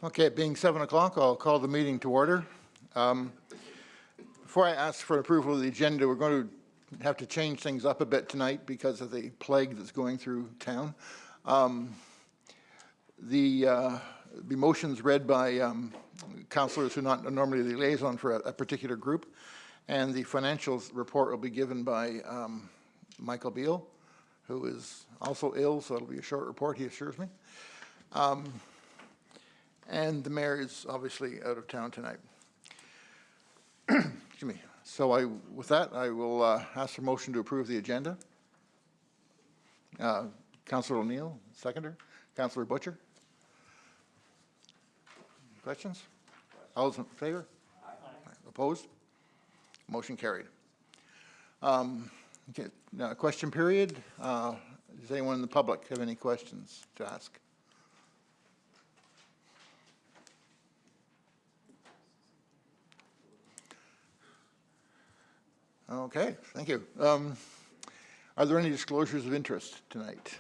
Okay, being 7 o'clock, I'll call the meeting to order. Before I ask for approval of the agenda, we're going to have to change things up a bit tonight because of the plague that's going through town. The motions read by councillors who are not normally the liaison for a particular group, and the financials report will be given by Michael Beale, who is also ill, so it'll be a short report, he assures me. And the mayor is obviously out of town tonight. Excuse me. So with that, I will ask for motion to approve the agenda. Councillor O'Neill, seconder. Councillor Butcher. Questions? All those in favor? Aye. Opposed? Motion carried. Okay, now question period. Does anyone in the public have any questions to ask? Okay, thank you. Are there any disclosures of interest tonight?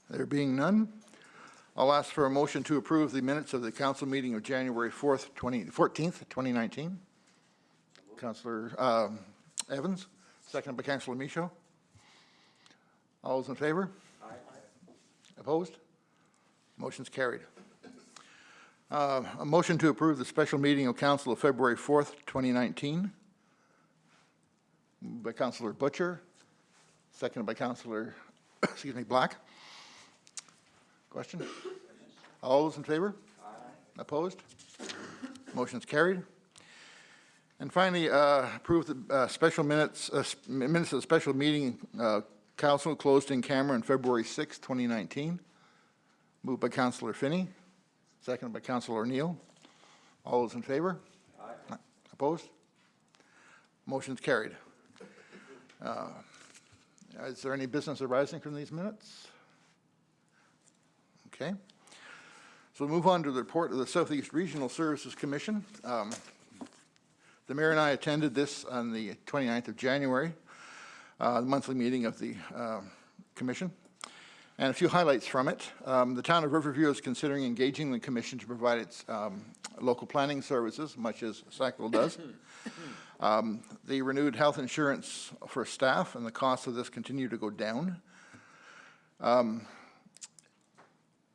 There being none, I'll ask for a motion to approve the minutes of the council meeting of January 14th, 2019. Councillor Evans, seconded by Councillor Michaud. All those in favor? Aye. Opposed? Motion's carried. A motion to approve the special meeting of council of February 4th, 2019 by Councillor Butcher, seconded by Councillor Black. Question? All those in favor? Aye. Opposed? Motion's carried. And finally, approve the special minutes of the special meeting council closed in camera on February 6th, 2019. Moved by Councillor Finney. Seconded by Councillor O'Neill. All those in favor? Aye. Opposed? Motion's carried. Is there any business arising from these minutes? Okay. So we'll move on to the report of the Southeast Regional Services Commission. The mayor and I attended this on the 29th of January, the monthly meeting of the commission. And a few highlights from it. The town of Riverview is considering engaging the commission to provide its local planning services, much as Sackvill does. The renewed health insurance for staff and the cost of this continue to go down. The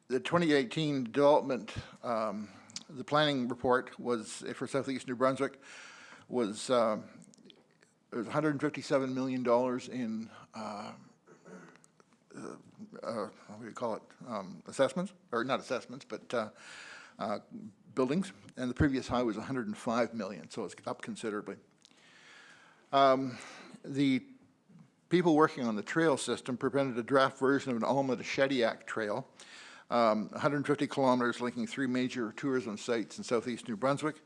2018 development, the planning report was, for Southeast New Brunswick, was it was $157 million in what do you call it, assessments, or not assessments, but buildings, and the previous high was 105 million, so it's up considerably. The people working on the trail system presented a draft version of an Alma to Shediac trail, 150 kilometers linking 3 major tourism sites in southeast New Brunswick,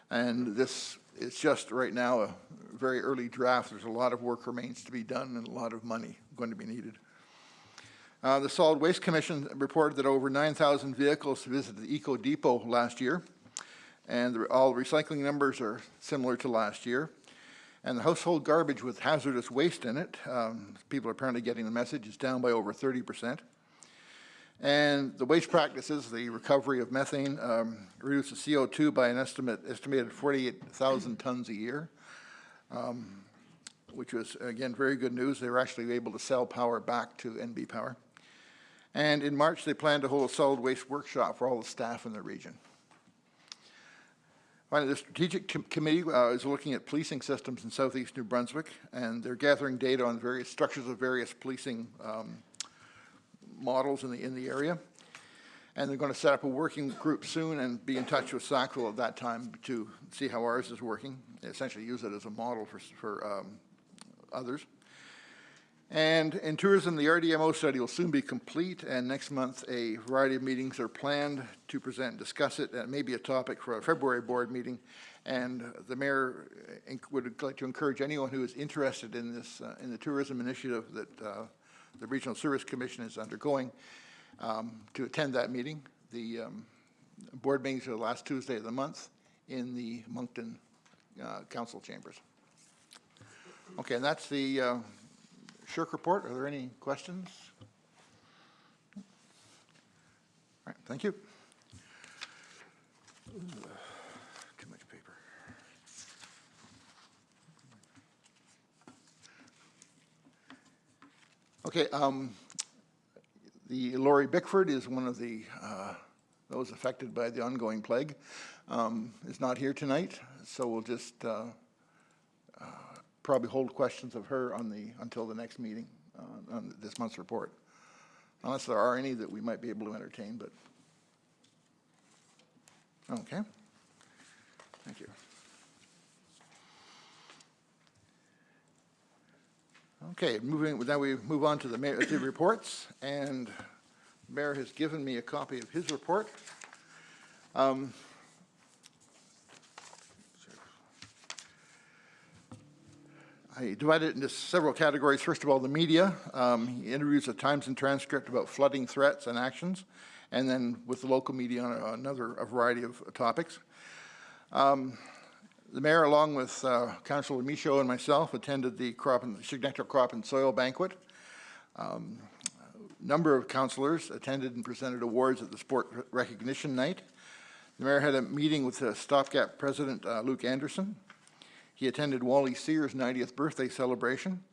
and this is just right now a very early draft. There's a lot of work remains to be done and a lot of money going to be needed. The Solid Waste Commission reported that over 9,000 vehicles visited the Eco Depot last year, and all recycling numbers are similar to last year. And the household garbage with hazardous waste in it, people are apparently getting the message, is down by over 30%. And the waste practices, the recovery of methane, reduces CO2 by an estimated 48,000 tons a year, which was, again, very good news. They were actually able to sell power back to NB Power. And in March, they plan to hold a solid waste workshop for all the staff in the region. Finally, the Strategic Committee is looking at policing systems in southeast New Brunswick, and they're gathering data on various structures of various policing models in the area. And they're going to set up a working group soon and be in touch with Sackvill at that time to see how ours is working. They essentially use it as a model for others. And in tourism, the RDMO study will soon be complete, and next month a variety of meetings are planned to present and discuss it. That may be a topic for a February board meeting, and the mayor would like to encourage anyone who is interested in this, in the tourism initiative that the Regional Service Commission is undergoing, to attend that meeting. The board meetings are the last Tuesday of the month in the Moncton Council chambers. Okay, and that's the Shirk report. Are there any questions? All right, Thank you. Ooh, too much paper. Okay, the Laurie Bickford is one of the those affected by the ongoing plague. Is not here tonight, so we'll just probably hold questions of her on until the next meeting on this month's report, unless there are any that we might be able to entertain. But okay, thank you. Okay, now we move on to the mayor's reports, and the mayor has given me a copy of his report. I divided it into several categories. First of all, the media. He interviews the Times and Transcript about flooding threats and actions, and then with the local media on a variety of topics. The mayor, along with Councillor Michaud and myself, attended the Chignecto Crop and Soil Banquet. A number of councillors attended and presented awards at the Sport Recognition Night. The mayor had a meeting with the Stopgap President, Luke Anderson. He attended Wally Sear's 90th birthday celebration.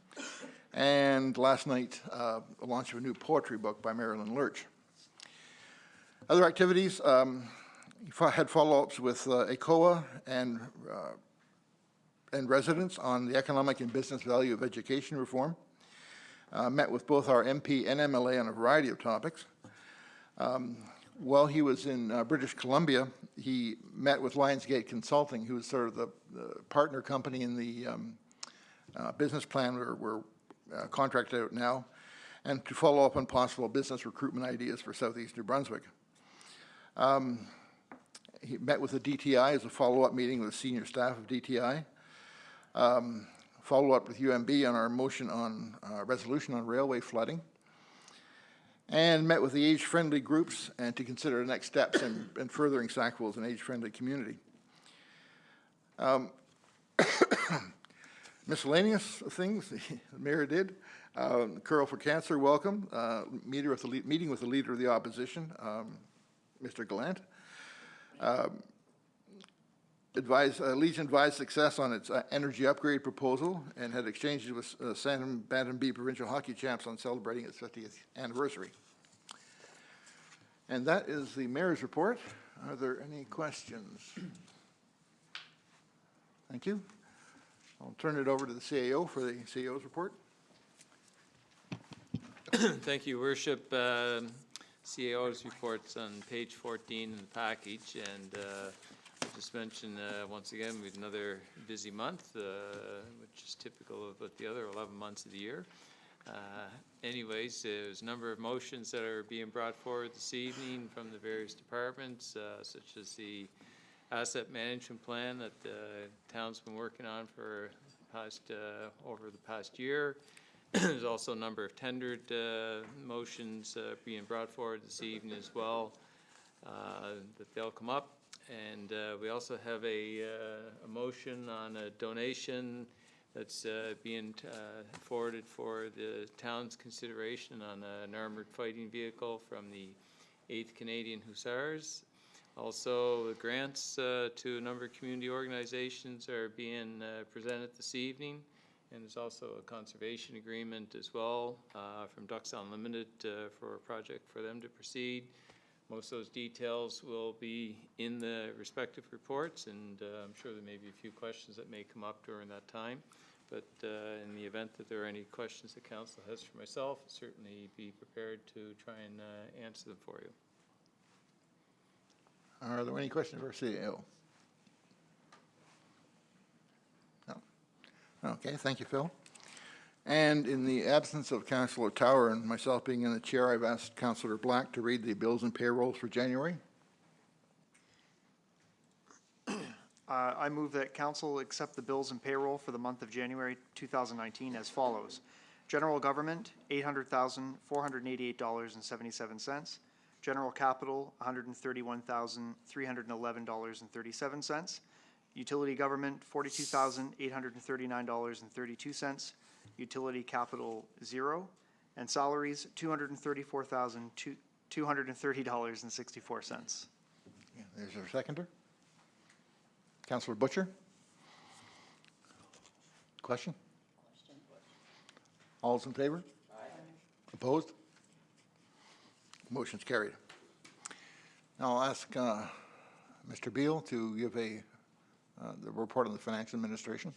And last night, a launch of a new poetry book by Marilyn Lurch. Other activities, he had follow-ups with ECOA and residents on the economic and business value of education reform. Met with both our MP and MLA on a variety of topics. While he was in British Columbia, he met with Lionsgate Consulting, who is sort of the partner company in the business plan we're contracted out now, and to follow up on possible business recruitment ideas for Southeast New Brunswick. He met with the DTI as a follow-up meeting with the senior staff of DTI. Follow-up with UMB on our motion on resolution on railway flooding. And met with the age-friendly groups and to consider the next steps in furthering Sackvill as an age-friendly community. Miscellaneous things the mayor did. Curl for Cancer, welcome. Meeting with the Leader of the Opposition, Mr. Gallant. Legion advised success on its energy upgrade proposal and had exchanges with Sandham Bantam B provincial hockey champs on celebrating its 50th anniversary. And that is the mayor's report. Are there any questions? Thank you. I'll turn it over to the CAO for the CAO's report. Thank you, Worship. CAO's report's on page 14 in the package, and I'll just mention once again we had another busy month, which is typical of the other 11 months of the year. Anyways, there's a number of motions that are being brought forward this evening from the various departments, such as the asset management plan that the town's been working on for over the past year. There's also a number of tendered motions being brought forward this evening as well, that they'll come up. And we also have a motion on a donation that's being forwarded for the town's consideration on an armored fighting vehicle from the 8th Canadian Hussars. Also, grants to a number of community organizations are being presented this evening. And there's also a conservation agreement as well from Ducks Unlimited for a project for them to proceed. Most of those details will be in the respective reports, and I'm sure there may be a few questions that may come up during that time. But in the event that there are any questions the council has for myself, I'll certainly be prepared to try and answer them for you. Are there any questions for CAO? No. Okay, thank you, Phil. And in the absence of Councillor Tower and myself being in the chair, I've asked Councillor Black to read the bills and payrolls for January. I move that Council accept the bills and payroll for the month of January 2019 as follows. General Government, $800,488.77. General Capital, $131,311.37. Utility Government, $42,839.32. Utility Capital, 0. And salaries, $234,200 $230.64. There's our seconder. Councillor Butcher? Question? All those in favor? Opposed? Motion's carried. Now I'll ask Mr. Beal to give the report on the Finance Administration.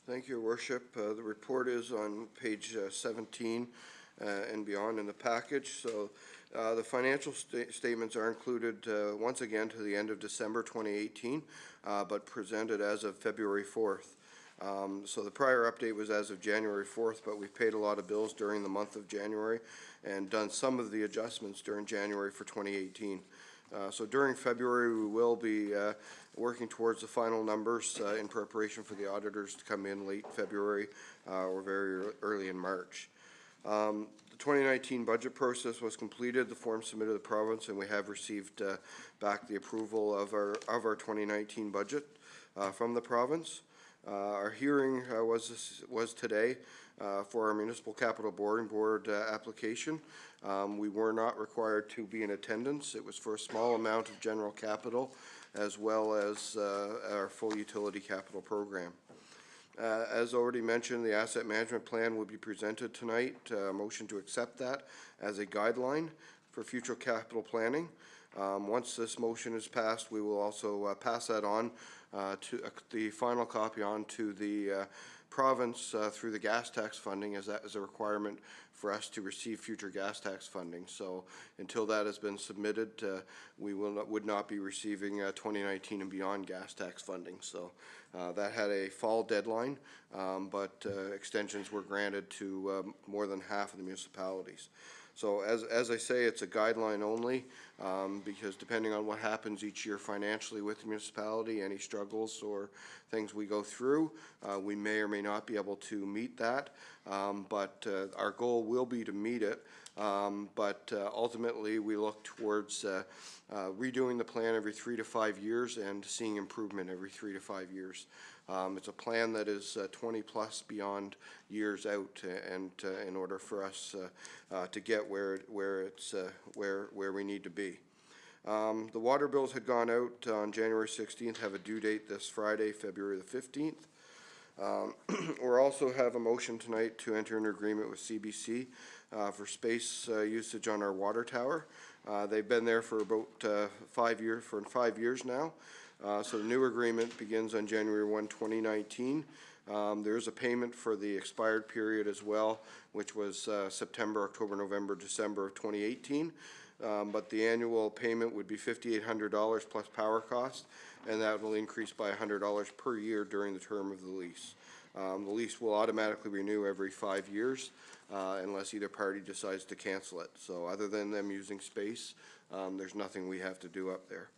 Thank you, Your Worship. The report is on page 17 and beyond in the package. So the financial statements are included once again to the end of December 2018, but presented as of February 4th. So the prior update was as of January 4th, but we've paid a lot of bills during the month of January and done some of the adjustments during January for 2018. So during February, we will be working towards the final numbers in preparation for the auditors to come in late February or very early in March. The 2019 budget process was completed, the form submitted to the province, and we have received back the approval of our 2019 budget from the province. Our hearing was today for our Municipal Capital Board application. We were not required to be in attendance. It was for a small amount of general capital as well as our full utility capital program. As already mentioned, the asset management plan will be presented tonight. Motion to accept that as a guideline for future capital planning. Once this motion is passed, we will also pass that on to the final copy on to the province through the gas tax funding, as that is a requirement for us to receive future gas tax funding. So until that has been submitted, we would not be receiving 2019 and beyond gas tax funding. So that had a fall deadline, but extensions were granted to more than half of the municipalities. So as I say, it's a guideline only, because depending on what happens each year financially with the municipality, any struggles or things we go through, we may or may not be able to meet that, but our goal will be to meet it. But ultimately, we look towards redoing the plan every 3 to 5 years and seeing improvement every 3 to 5 years. It's a plan that is 20 plus beyond years out, and in order for us to get where we need to be. The water bills had gone out on January 16th, have a due date this Friday, February the 15th. We'll also have a motion tonight to enter an agreement with CBC for space usage on our water tower. They've been there for about 5 years now. So the new agreement begins on January 1, 2019. There's a payment for the expired period as well, which was September, October, November, December of 2018. But the annual payment would be $5,800 plus power cost, and that will increase by $100 per year during the term of the lease. The lease will automatically renew every 5 years unless either party decides to cancel it. So other than them using space, there's nothing we have to do up there.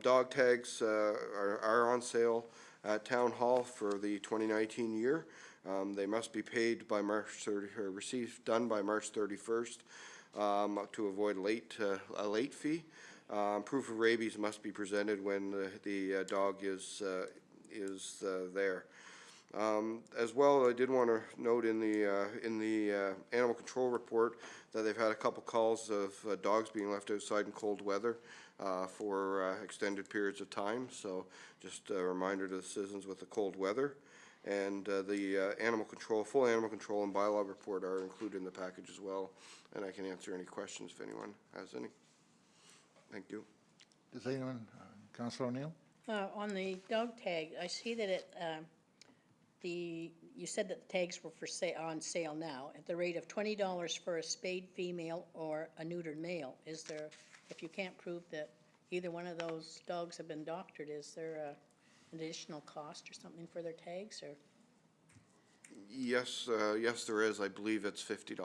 Dog tags are on sale at Town Hall for the 2019 year. They must be paid by March 30, or received done by March 31st to avoid a late fee. Proof of rabies must be presented when the dog is there. As well, I did want to note in the animal control report that they've had a couple calls of dogs being left outside in cold weather for extended periods of time. So just a reminder to the citizens with the cold weather. And the full animal control and bylaw report are included in the package as well. And I can answer any questions if anyone has any. Thank you. Does anyone, Councillor O'Neill? On the dog tag, I see that you said that the tags were on sale now at the rate of $20 for a spayed female or a neutered male. Is there, if you can't prove that either one of those dogs have been doctored, is there an additional cost or something for their tags? Or Yes, yes, there is. I believe it's $50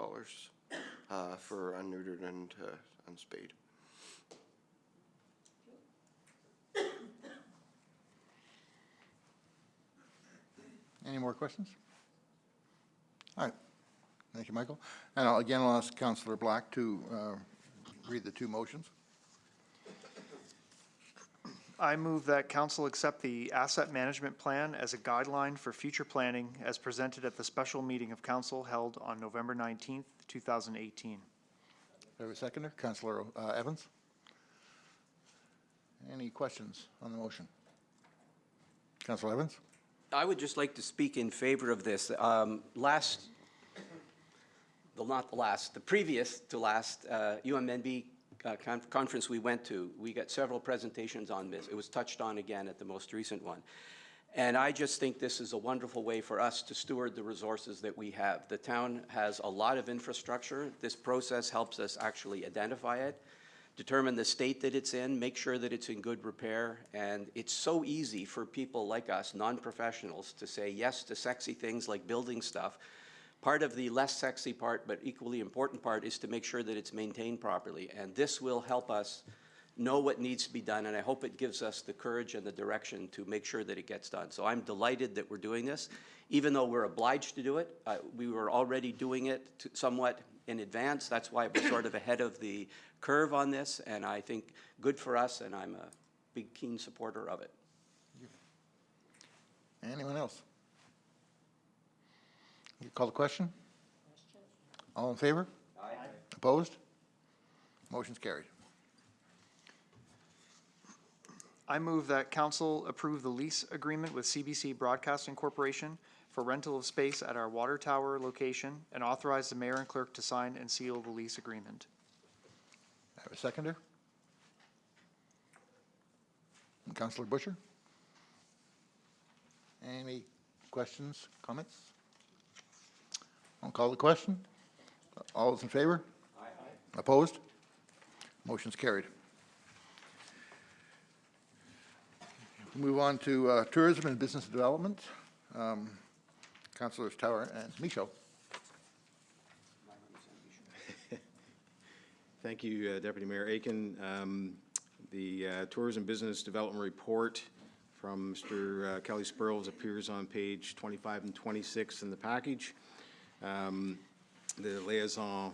for unneutered and unspayed. Any more questions? All right. Thank you, Michael. And I'll ask Councillor Black to read the two motions. I move that council accept the asset management plan as a guideline for future planning as presented at the special meeting of council held on November 19th, 2018. Do I have a seconder? Councillor Evans? Any questions on the motion? Councillor Evans? I would just like to speak in favor of this. The previous to last UMNB conference we went to, we got several presentations on this. It was touched on again at the most recent one. And I just think this is a wonderful way for us to steward the resources that we have. The town has a lot of infrastructure. This process helps us actually identify it, determine the state that it's in, make sure that it's in good repair. And it's so easy for people like us, non-professionals, to say yes to sexy things like building stuff. Part of the less sexy part, but equally important part, is to make sure that it's maintained properly. And this will help us know what needs to be done, and I hope it gives us the courage and the direction to make sure that it gets done. So I'm delighted that we're doing this. Even though we're obliged to do it, we were already doing it somewhat in advance. That's why we're sort of ahead of the curve on this, and I think good for us, and I'm a big, keen supporter of it. Anyone else? You call the question? All in favor? Aye. Opposed? Motion's carried. I move that council approve the lease agreement with CBC Broadcasting Corporation for rental of space at our water tower location and authorize the mayor and clerk to sign and seal the lease agreement. I have a seconder. Councillor Busher? Any questions, comments? I'll call the question. All those in favor? Aye. Opposed? Motion's carried. Move on to tourism and business development. Councillors Tower and Michaud. Thank you, Deputy Mayor Aiken. The Tourism Business Development Report from Mr. Kelly Spurls appears on page 25 and 26 in the package. The liaison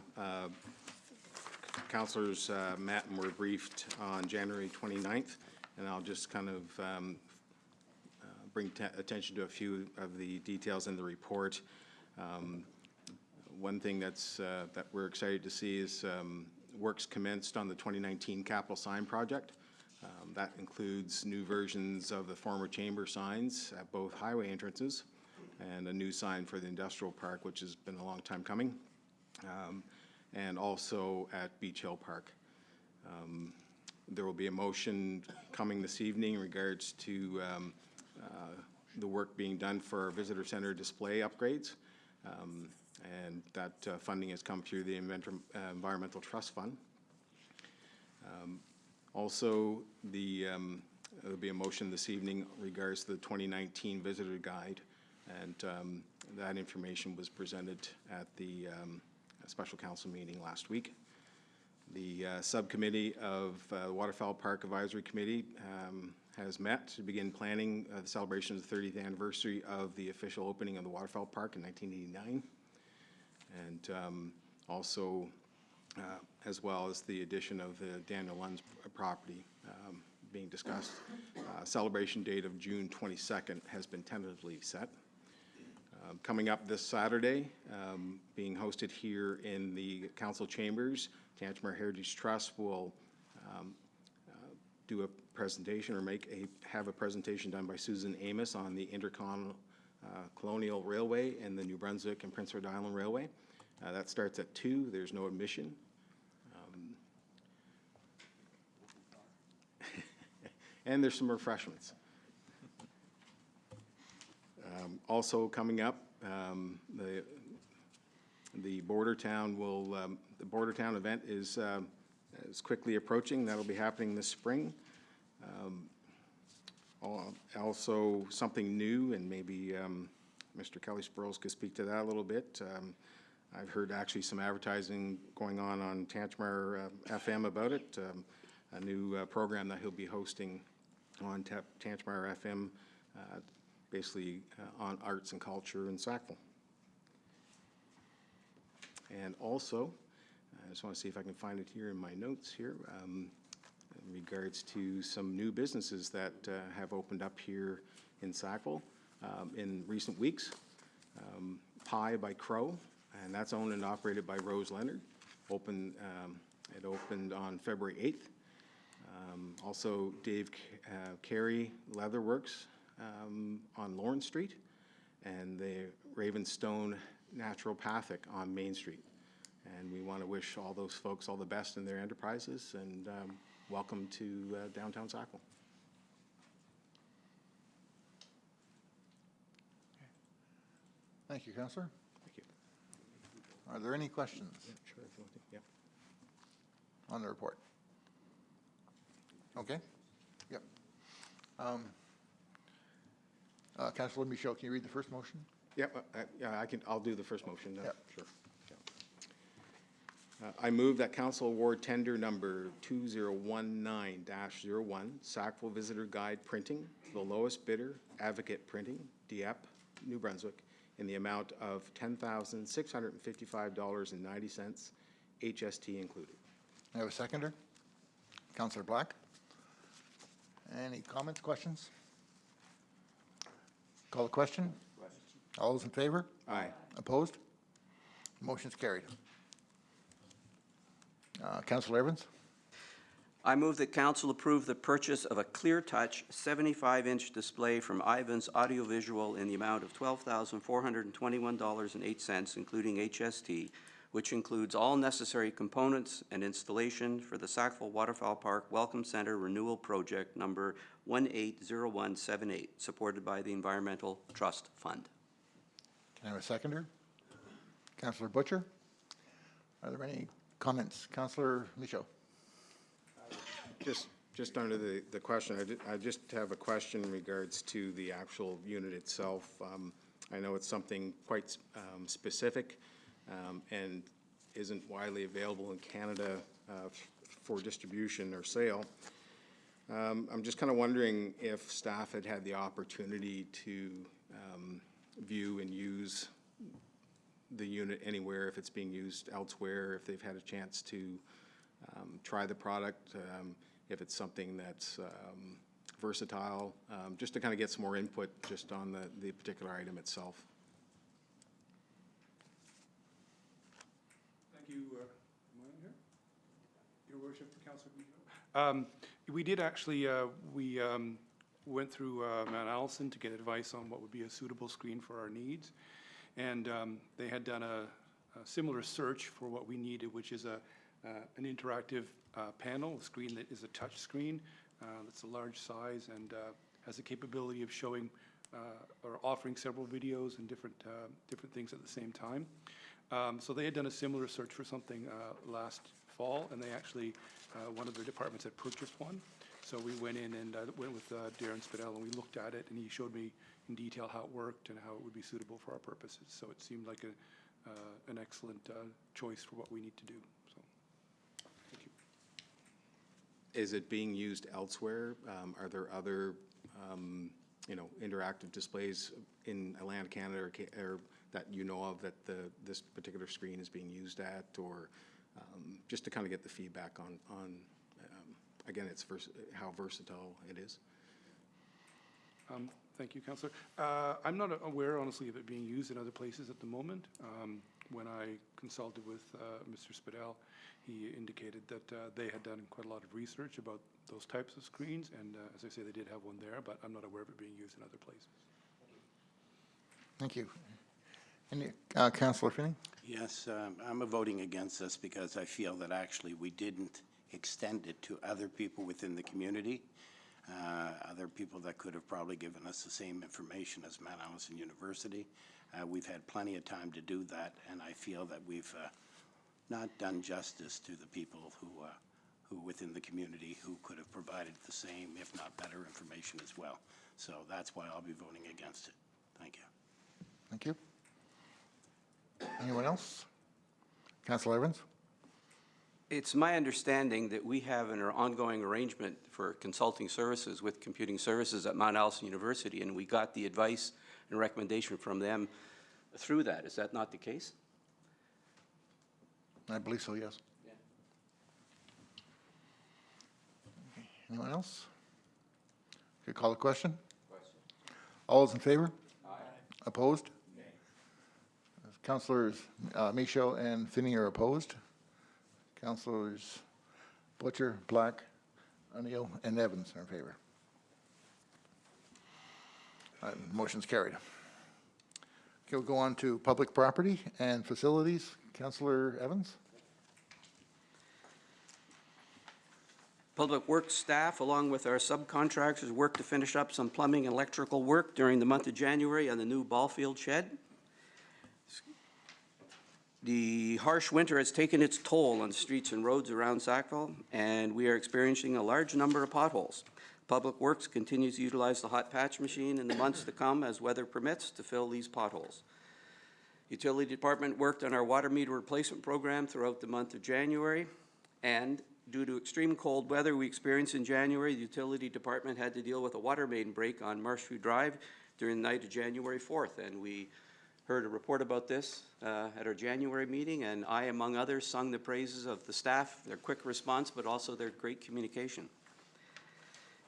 councillors met and were briefed on January 29th, and I'll just kind of bring attention to a few of the details in the report. One thing that we're excited to see is works commenced on the 2019 capital sign project. That includes new versions of the former chamber signs at both highway entrances and a new sign for the industrial park, which has been a long time coming, and also at Beach Hill Park. There will be a motion coming this evening in regards to the work being done for our visitor center display upgrades, and that funding has come through the Environmental Trust Fund. Also, there'll be a motion this evening in regards to the 2019 visitor guide, and that information was presented at the special council meeting last week. The subcommittee of Waterfowl Park Advisory Committee has met to begin planning the celebration of the 30th anniversary of the official opening of the Waterfowl Park in 1989. And also, as well as the addition of the Daniel Lund's property being discussed. Celebration date of June 22nd has been tentatively set. Coming up this Saturday, being hosted here in the council chambers, Tantramar Heritage Trust will do a presentation or have a presentation done by Susan Amos on the Intercolonial Railway and the New Brunswick and Prince Edward Island Railway. That starts at 2:00. There's no admission. And there's some refreshments. Also coming up, the Border Town the Border Town event is quickly approaching. That'll be happening this spring. Also something new, and maybe Mr. Kelly Spurls could speak to that a little bit. I've heard actually some advertising going on Tantramar FM about it, a new program that he'll be hosting on Tantramar FM, basically on arts and culture in Sackvill. And also, I just want to see if I can find it here in my notes here, in regards to some new businesses that have opened up here in Sackvill in recent weeks. Pie by Crow, and that's owned and operated by Rose Leonard, opened It opened on February 8th. Also, Dave Carey Leatherworks on Lawrence Street, and the Ravenstone Naturopathic on Main Street. And we want to wish all those folks all the best in their enterprises, and welcome to downtown Sackville. Thank you, Councillor. Thank you. Are there any questions Sure, if you want to. Yeah. on the report? Okay. Yep. Councillor Michaud, can you read the first motion? Yeah, yeah, I'll do the first motion. Yep. Sure. Yeah. I move that council award tender number 2019-01, Sackville Visitor Guide Printing, to the lowest bidder, Advocate Printing, Dieppe, New Brunswick, in the amount of $10,655.90, HST included. I have a seconder. Councillor Black. Any comments, questions? Call the question. All those in favor? Aye. Opposed? Motion's carried. Councillor Evans. I move that council approve the purchase of a ClearTouch 75-inch display from Ivan's Audiovisual in the amount of $12,421.08, including HST, which includes all necessary components and installation for the Sackville Waterfowl Park Welcome Center Renewal Project number 180178, supported by the Environmental Trust Fund. Can I have a seconder? Councillor Butcher. Are there any comments? Councillor Michaud. Just under the question, I just have a question in regards to the actual unit itself. I know it's something quite specific and isn't widely available in Canada for distribution or sale. I'm just kind of wondering if staff had the opportunity to view and use the unit anywhere, if it's being used elsewhere, if they've had a chance to try the product, if it's something that's versatile, just to kind of get some more input just on the particular item itself. Thank you. Am I on here? Your Worship, Councillor Michaud. We did actually, we went through Mount Allison to get advice on what would be a suitable screen for our needs. And they had done a similar search for what we needed, which is an interactive panel, a screen that is a touch screen that's a large size and has the capability of showing or offering several videos and different things at the same time. So they had done a similar search for something last fall, and they actually, one of their departments had purchased one. So we went in and I went with Darren Spidell, and we looked at it, and he showed me in detail how it worked and how it would be suitable for our purposes. So it seemed like an excellent choice for what we need to do. So, thank you. Is it being used elsewhere? Are there other, interactive displays in Atlantic Canada or that you know of that this particular screen is being used at, or just to kind of get the feedback on again, how versatile it is? Thank you, Councillor. I'm not aware, honestly, of it being used in other places at the moment. When I consulted with Mr. Spidell, he indicated that they had done quite a lot of research about those types of screens, and as I say, they did have one there, but I'm not aware of it being used in other places. Thank you. Any, Councillor Finney? Yes, I'm voting against this because I feel that actually we didn't extend it to other people within the community, other people that could have probably given us the same information as Mount Allison University. We've had plenty of time to do that, and I feel that we've not done justice to the people who within the community who could have provided the same, if not better, information as well. So that's why I'll be voting against it. Thank you. Thank you. Anyone else? Councillor Evans? It's my understanding that we have an ongoing arrangement for consulting services with computing services at Mount Allison University, and we got the advice and recommendation from them through that. Is that not the case? I believe so, yes. Yeah. Anyone else? Could call the question? All those in favor? Aye. Opposed? Nay. Councillors Michaud and Finney are opposed. Councillors Butcher, Black, O'Neill, and Evans are in favor. Motion's carried. Okay, we'll go on to public property and facilities. Councillor Evans? Public Works staff, along with our subcontractors, worked to finish up some plumbing and electrical work during the month of January on the new ball field shed. The harsh winter has taken its toll on streets and roads around Sackville, and we are experiencing a large number of potholes. Public Works continues to utilize the hot patch machine in the months to come as weather permits to fill these potholes. Utility Department worked on our water meter replacement program throughout the month of January, and due to extreme cold weather we experienced in January, the Utility Department had to deal with a water main break on Marshview Drive during the night of January 4th, and we heard a report about this at our January meeting, and I, among others, sung the praises of the staff, their quick response, but also their great communication.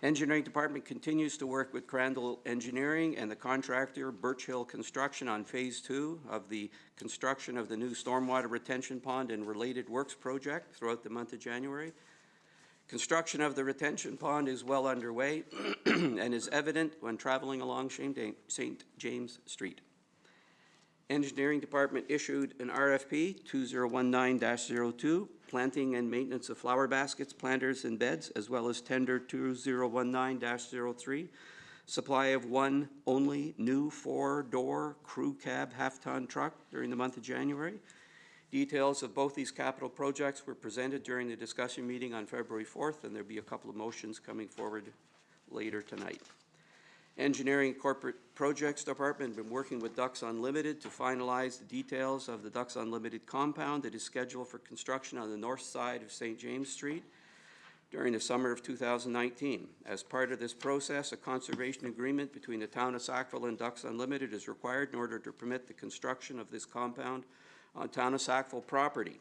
Engineering Department continues to work with Crandall Engineering and the contractor Birch Hill Construction on Phase 2 of the construction of the new stormwater retention pond and related works project throughout the month of January. Construction of the retention pond is well underway and is evident when traveling along St. James Street. Engineering Department issued an RFP 2019-02, planting and maintenance of flower baskets, planters, and beds, as well as tender 2019-03, supply of one only new 4-door crew cab half-ton truck during the month of January. Details of both these capital projects were presented during the discussion meeting on February 4th, and there'll be a couple of motions coming forward later tonight. Engineering Corporate Projects Department has been working with Ducks Unlimited to finalize the details of the Ducks Unlimited compound that is scheduled for construction on the north side of St. James Street during the summer of 2019. As part of this process, a conservation agreement between the town of Sackville and Ducks Unlimited is required in order to permit the construction of this compound on town of Sackville property.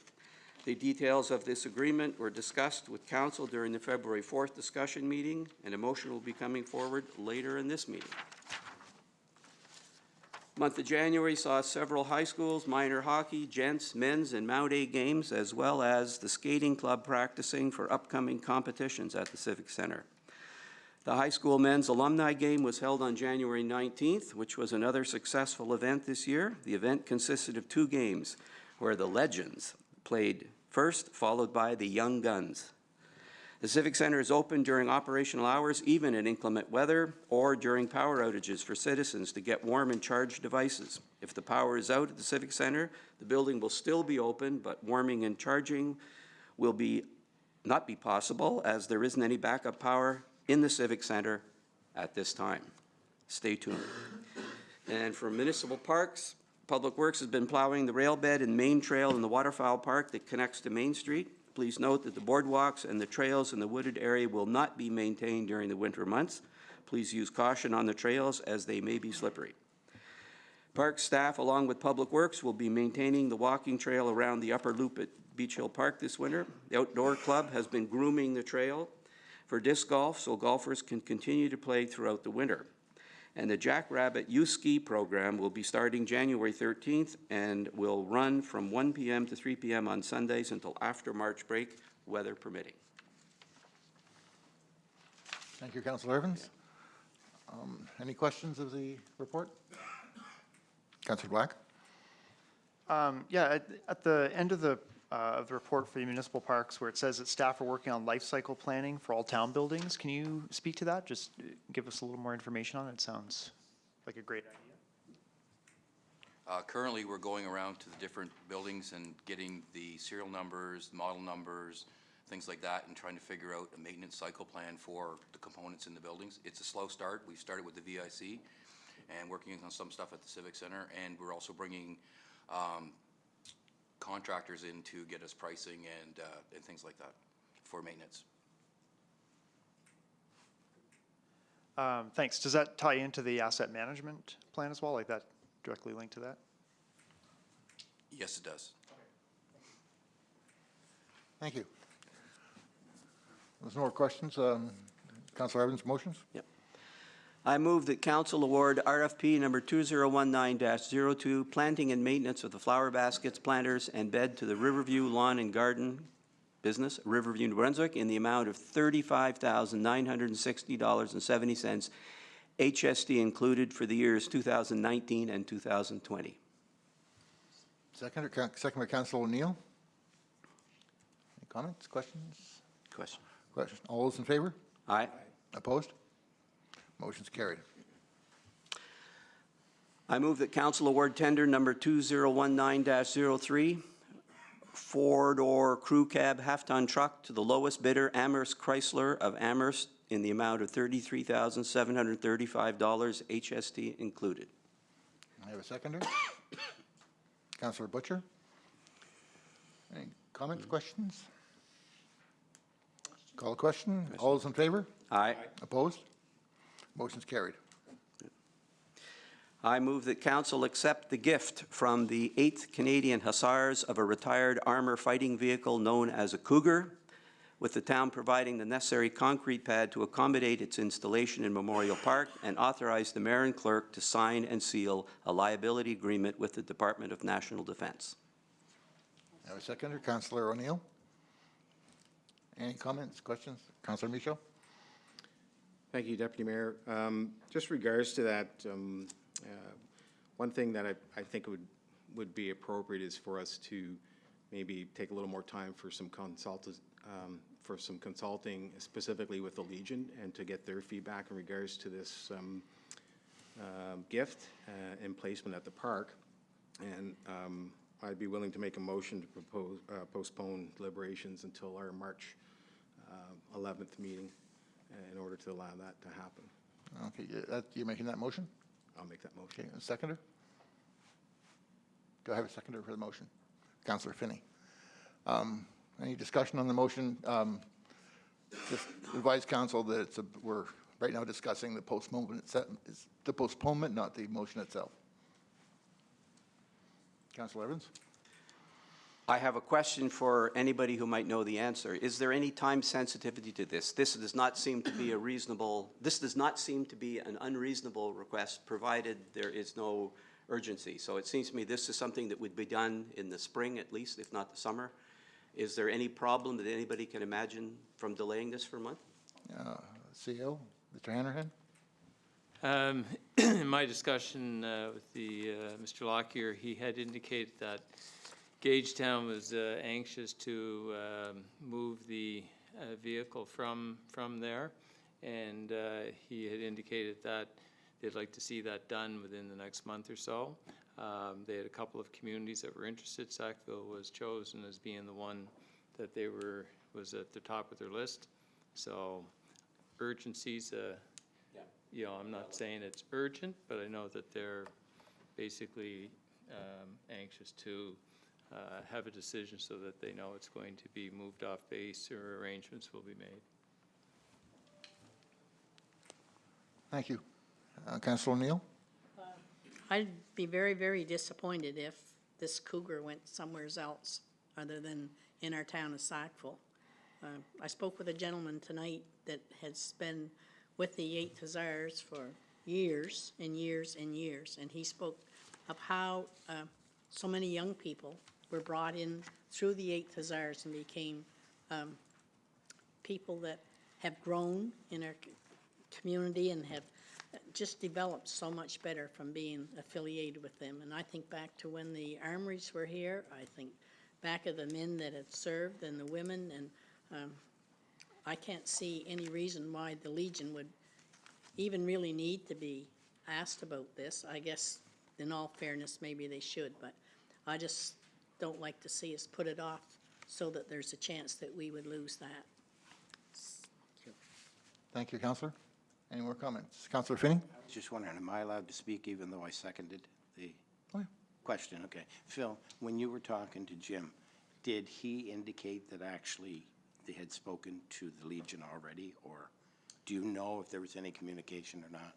The details of this agreement were discussed with council during the February 4th discussion meeting, and a motion will be coming forward later in this meeting. Month of January saw several high schools, minor hockey, gents, men's, and Mount A games, as well as the skating club practicing for upcoming competitions at the Civic Center. The high school men's alumni game was held on January 19th, which was another successful event this year. The event consisted of 2 games, where the Legends played first, followed by the Young Guns. The Civic Center is open during operational hours, even in inclement weather, or during power outages for citizens to get warm and charge devices. If the power is out at the Civic Center, the building will still be open, but warming and charging will not be possible, as there isn't any backup power in the Civic Center at this time. Stay tuned. And for municipal parks, Public Works has been plowing the rail bed and main trail in the Waterfowl Park that connects to Main Street. Please note that the boardwalks and the trails in the wooded area will not be maintained during the winter months. Please use caution on the trails as they may be slippery. Park staff, along with Public Works, will be maintaining the walking trail around the upper loop at Beach Hill Park this winter. The Outdoor Club has been grooming the trail for disc golf so golfers can continue to play throughout the winter. And the Jackrabbit Youth Ski program will be starting January 13th and will run from 1 p.m. to 3 p.m. on Sundays until after March break, weather permitting. Thank you, Councillor Evans. Any questions of the report? Councillor Black? Yeah, at the end of the report for the municipal parks, where it says that staff are working on life cycle planning for all town buildings, can you speak to that? Just give us a little more information on it. It sounds like a great idea. Currently, we're going around to the different buildings and getting the serial numbers, model numbers, things like that, and trying to figure out a maintenance cycle plan for the components in the buildings. It's a slow start. We've started with the VIC and working on some stuff at the Civic Center, and we're also bringing contractors in to get us pricing and things like that for maintenance. Thanks. Does that tie into the asset management plan as well, like that directly linked to that? Yes, it does. Thank you. There's no more questions. Councillor Evans, motions? Yep. I move that council award RFP number 2019-02, planting and maintenance of the flower baskets, planters, and bed to the Riverview Lawn and Garden business, Riverview, New Brunswick, in the amount of $35,960.70, HST included, for the years 2019 and 2020. Second by Councillor O'Neill. Any comments, questions? Question. Questions? All those in favor? Aye. Opposed? Motion's carried. I move that council award tender number 2019-03, four-door crew cab half-ton truck to the lowest bidder, Amherst Chrysler of Amherst, in the amount of $33,735, HST included. I have a seconder. Councillor Butcher. Any comments, questions? Call a question. All those in favor? Aye. Opposed? Motion's carried. I move that council accept the gift from the 8th Canadian Hussars of a retired armor fighting vehicle known as a Cougar, with the town providing the necessary concrete pad to accommodate its installation in Memorial Park, and authorize the mayor and clerk to sign and seal a liability agreement with the Department of National Defence. I have a seconder. Councillor O'Neill. Any comments, questions? Councillor Michaud. Thank you, Deputy Mayor. Just regards to that, one thing that I think would be appropriate is for us to maybe take a little more time for some consulting specifically with the Legion, and to get their feedback in regards to this gift and placement at the park. And I'd be willing to make a motion to postpone deliberations until our March 11th meeting in order to allow that to happen. Okay, you're making that motion? I'll make that motion. Okay, a seconder? Do I have a seconder for the motion? Councillor Finney. Any discussion on the motion? Just advise council that we're right now discussing the postponement itself. It's the postponement, not the motion itself. Councillor Evans? I have a question for anybody who might know the answer. Is there any time sensitivity to this? This does not seem to be an unreasonable request, provided there is no urgency. So it seems to me this is something that would be done in the spring at least, if not the summer. Is there any problem that anybody can imagine from delaying this for a month? CEO, Mr. Hanrahan? In my discussion with Mr. Lockyer, he had indicated that Gagetown was anxious to move the vehicle from there, and he had indicated that they'd like to see that done within the next month or so. They had a couple of communities that were interested. Sackvill was chosen as being the one that was at the top of their list. So urgency's I'm not saying it's urgent, but I know that they're basically anxious to have a decision so that they know it's going to be moved off base, or arrangements will be made. Thank you. Councillor O'Neill? I'd be very, very disappointed if this Cougar went somewhere else other than in our town of Sackville. I spoke with a gentleman tonight that has been with the 8th Hussars for years and years and years, and he spoke of how so many young people were brought in through the 8th Hussars and became people that have grown in our community and have just developed so much better from being affiliated with them. And I think back to when the armories were here, I think back of the men that had served and the women, and I can't see any reason why the Legion would even really need to be asked about this. I guess in all fairness, maybe they should, but I just don't like to see us put it off so that there's a chance that we would lose that. Thank you, Councillor. Any more comments? Councillor Finney? I was just wondering, am I allowed to speak even though I seconded the question? Okay. Phil, when you were talking to Jim, did he indicate that actually they had spoken to the Legion already, or do you know if there was any communication or not?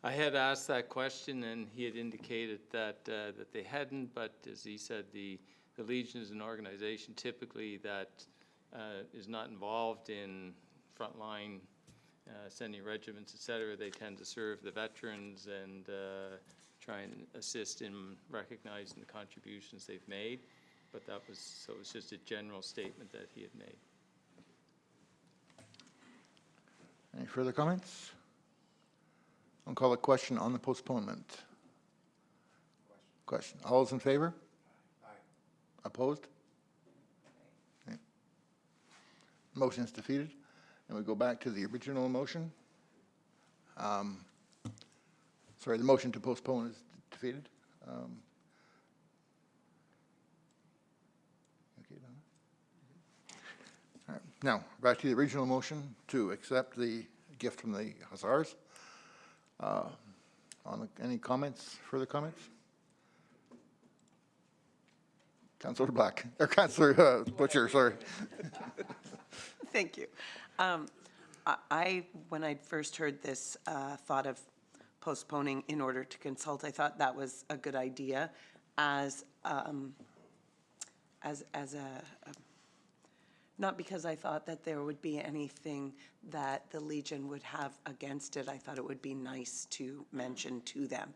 I had asked that question, and he had indicated that that they hadn't, but as he said, the Legion is an organization typically that is not involved in frontline sending regiments, et cetera. They tend to serve the veterans and try and assist in recognizing the contributions they've made. but that was, so it was just a general statement that he had made. Any further comments? I'll call a question on the postponement. Question. All those in favor? Aye. Opposed? Okay. Motion is defeated. And we go back to the original motion. Sorry, the motion to postpone is defeated. Okay, Donna? All right. Now, back to the original motion to accept the gift from the Hussars. Any comments, further comments? Councillor Black, or Councillor Butcher, sorry. Thank you. When I first heard this, thought of postponing in order to consult. I thought that was a good idea as not because I thought that there would be anything that the Legion would have against it. I thought it would be nice to mention to them.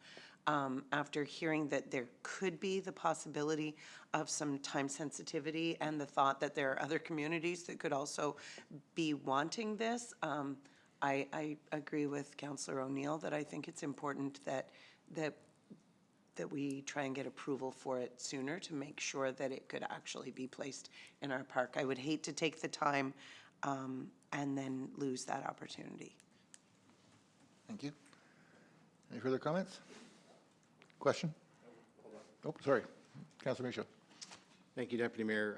After hearing that there could be the possibility of some time sensitivity and the thought that there are other communities that could also be wanting this, I agree with Councillor O'Neill that I think it's important that we try and get approval for it sooner to make sure that it could actually be placed in our park. I would hate to take the time and then lose that opportunity. Thank you. Any further comments? Question? Oh, sorry. Councillor Michaud. Thank you, Deputy Mayor.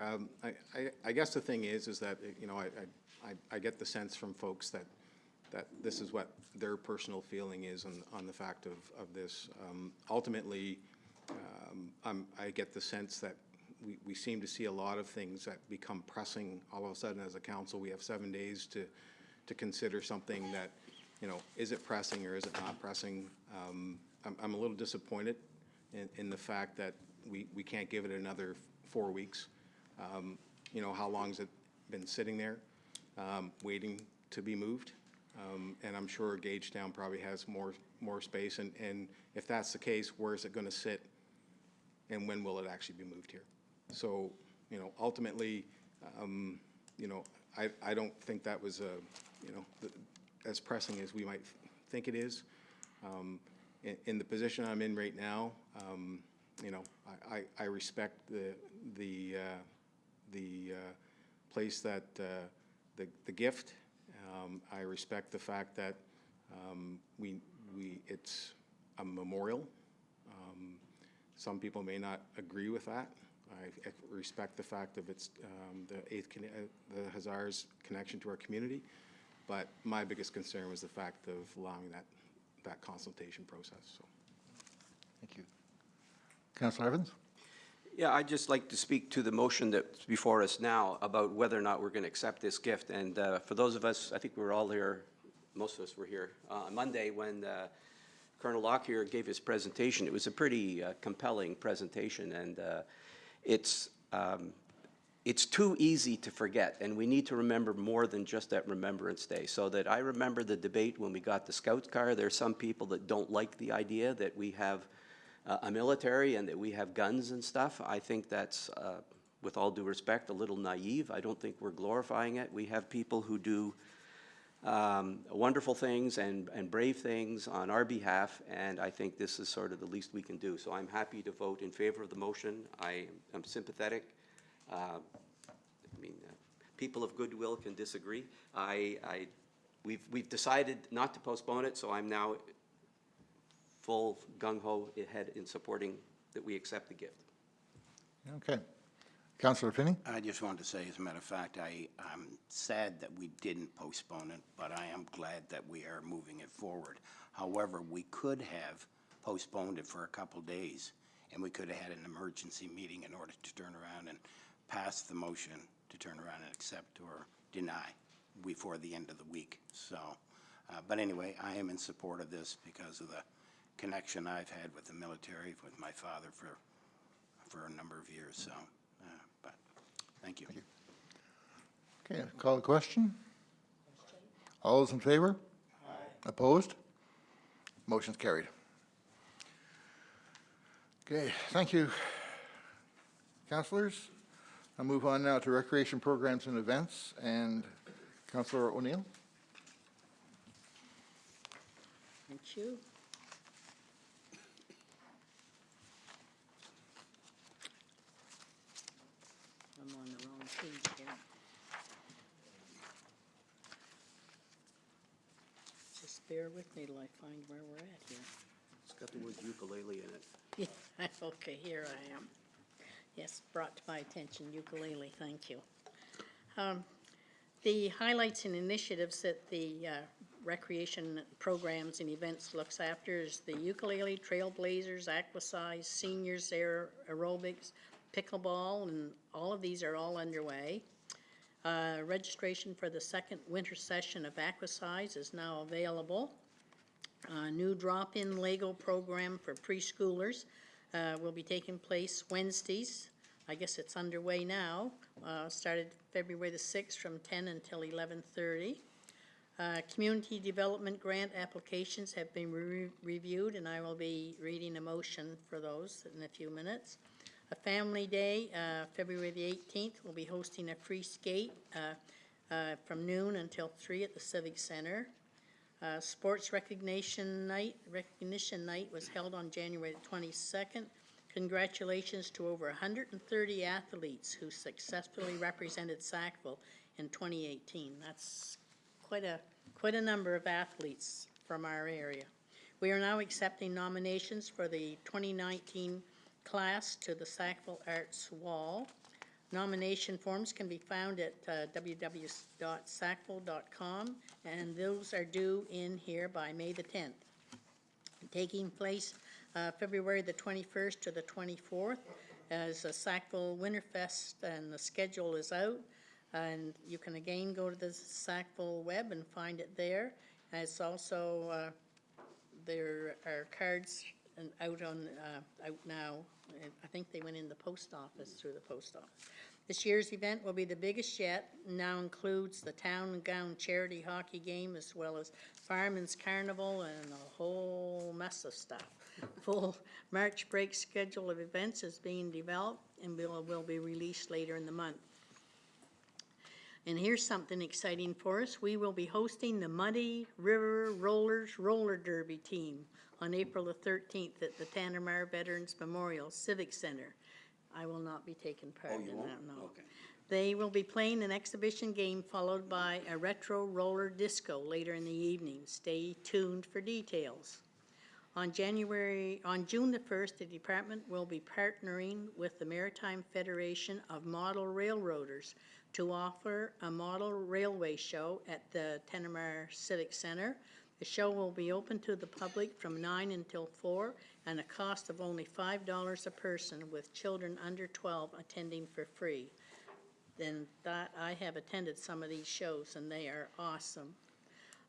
I guess the thing is that, you know, I get the sense from folks that this is what their personal feeling is on the fact of this. Ultimately, I get the sense that we seem to see a lot of things that become pressing all of a sudden as a council. We have 7 days to consider something that, you know, is it pressing or is it not pressing? I'm a little disappointed in the fact that we can't give it another 4 weeks. You know, how long has it been sitting there waiting to be moved? And I'm sure Gagetown probably has more space. And if that's the case, where is it going to sit and when will it actually be moved here? So, you know, ultimately, you know, I don't think that was, you know, as pressing as we might think it is. In the position I'm in right now, you know, I respect the place that the gift. I respect the fact that it's a memorial. Some people may not agree with that. I respect the fact of its the Hussars' connection to our community, but my biggest concern was the fact of allowing that consultation process. So, Thank you. Councillor Evans? Yeah, I'd just like to speak to the motion that's before us now about whether or not we're going to accept this gift. And for those of us, I think we were all here, most of us were here on Monday when Colonel Lockyer gave his presentation. It was a pretty compelling presentation, and it's too easy to forget, and we need to remember more than just at Remembrance Day. So that I remember the debate when we got the Scout car. There are some people that don't like the idea that we have a military and that we have guns and stuff. I think that's, with all due respect, a little naive. I don't think we're glorifying it. We have people who do wonderful things and brave things on our behalf, and I think this is sort of the least we can do. So I'm happy to vote in favor of the motion. I am sympathetic. I mean, people of goodwill can disagree. We've decided not to postpone it, so I'm now full gung-ho ahead in supporting that we accept the gift. Okay. Councillor Finney? I just wanted to say, as a matter of fact, I'm sad that we didn't postpone it, but I am glad that we are moving it forward. However, we could have postponed it for a couple days, and we could have had an emergency meeting in order to turn around and pass the motion to turn around and accept or deny before the end of the week. So, but anyway, I am in support of this because of the connection I've had with the military, with my father for a number of years. So, but thank you. Okay, call the question. All those in favor? Aye. Opposed? Motion's carried. Okay, thank you, councillors. I'll move on now to recreation programs and events, and Councillor O'Neill. Thank you. I'm on the wrong page here. Just bear with me till I find where we're at here. It's got the word ukulele in it. Yeah, okay, here I am. Yes, brought to my attention, ukulele, thank you. The highlights and initiatives that the recreation programs and events looks after is the ukulele, trailblazers, aquasize, seniors aerobics, pickleball, and all of these are all underway. Registration for the second winter session of aquasize is now available. New drop-in Lego program for preschoolers will be taking place Wednesdays. I guess it's underway now. Started February the 6th from 10 until 11:30. Community development grant applications have been reviewed, and I will be reading a motion for those in a few minutes. A family day, February the 18th, we'll be hosting a free skate from noon until 3 at the Civic Center. Sports recognition night was held on January the 22nd. Congratulations to over 130 athletes who successfully represented Sackvill in 2018. That's quite a number of athletes from our area. We are now accepting nominations for the 2019 class to the Sackvill Arts Wall. Nomination forms can be found at www.sackvill.com, and those are due in here by May the 10th. Taking place February the 21st to the 24th as a Sackvill Winterfest, and the schedule is out. And you can again go to the Sackvill web and find it there. And it's also, there are cards out now. I think they went in the post office, through the post office. This year's event will be the biggest yet, now includes the Town and Gown charity hockey game, as well as Fireman's Carnival and a whole mess of stuff. Full March break schedule of events is being developed and will be released later in the month. And here's something exciting for us. We will be hosting the Muddy River Rollers Roller Derby team on April the 13th at the Tannermar Veterans Memorial Civic Center. I will not be taking part in that, no. Okay. They will be playing an exhibition game followed by a retro roller disco later in the evening. Stay tuned for details. On June the 1st, the department will be partnering with the Maritime Federation of Model Railroaders to offer a model railway show at the Tannermar Civic Center. The show will be open to the public from 9 until 4 and a cost of only $5 a person, with children under 12 attending for free. Then I have attended some of these shows and they are awesome.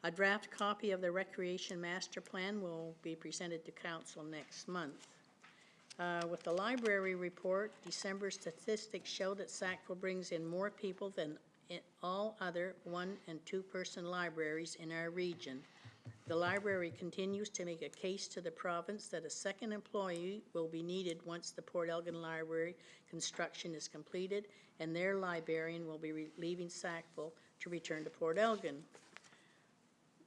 A draft copy of the Recreation Master Plan will be presented to Council next month. With the library report, December statistics show that Sackvill brings in more people than all other 1- and 2-person libraries in our region. The library continues to make a case to the province that a second employee will be needed once the Port Elgin Library construction is completed, and their librarian will be leaving Sackvill to return to Port Elgin.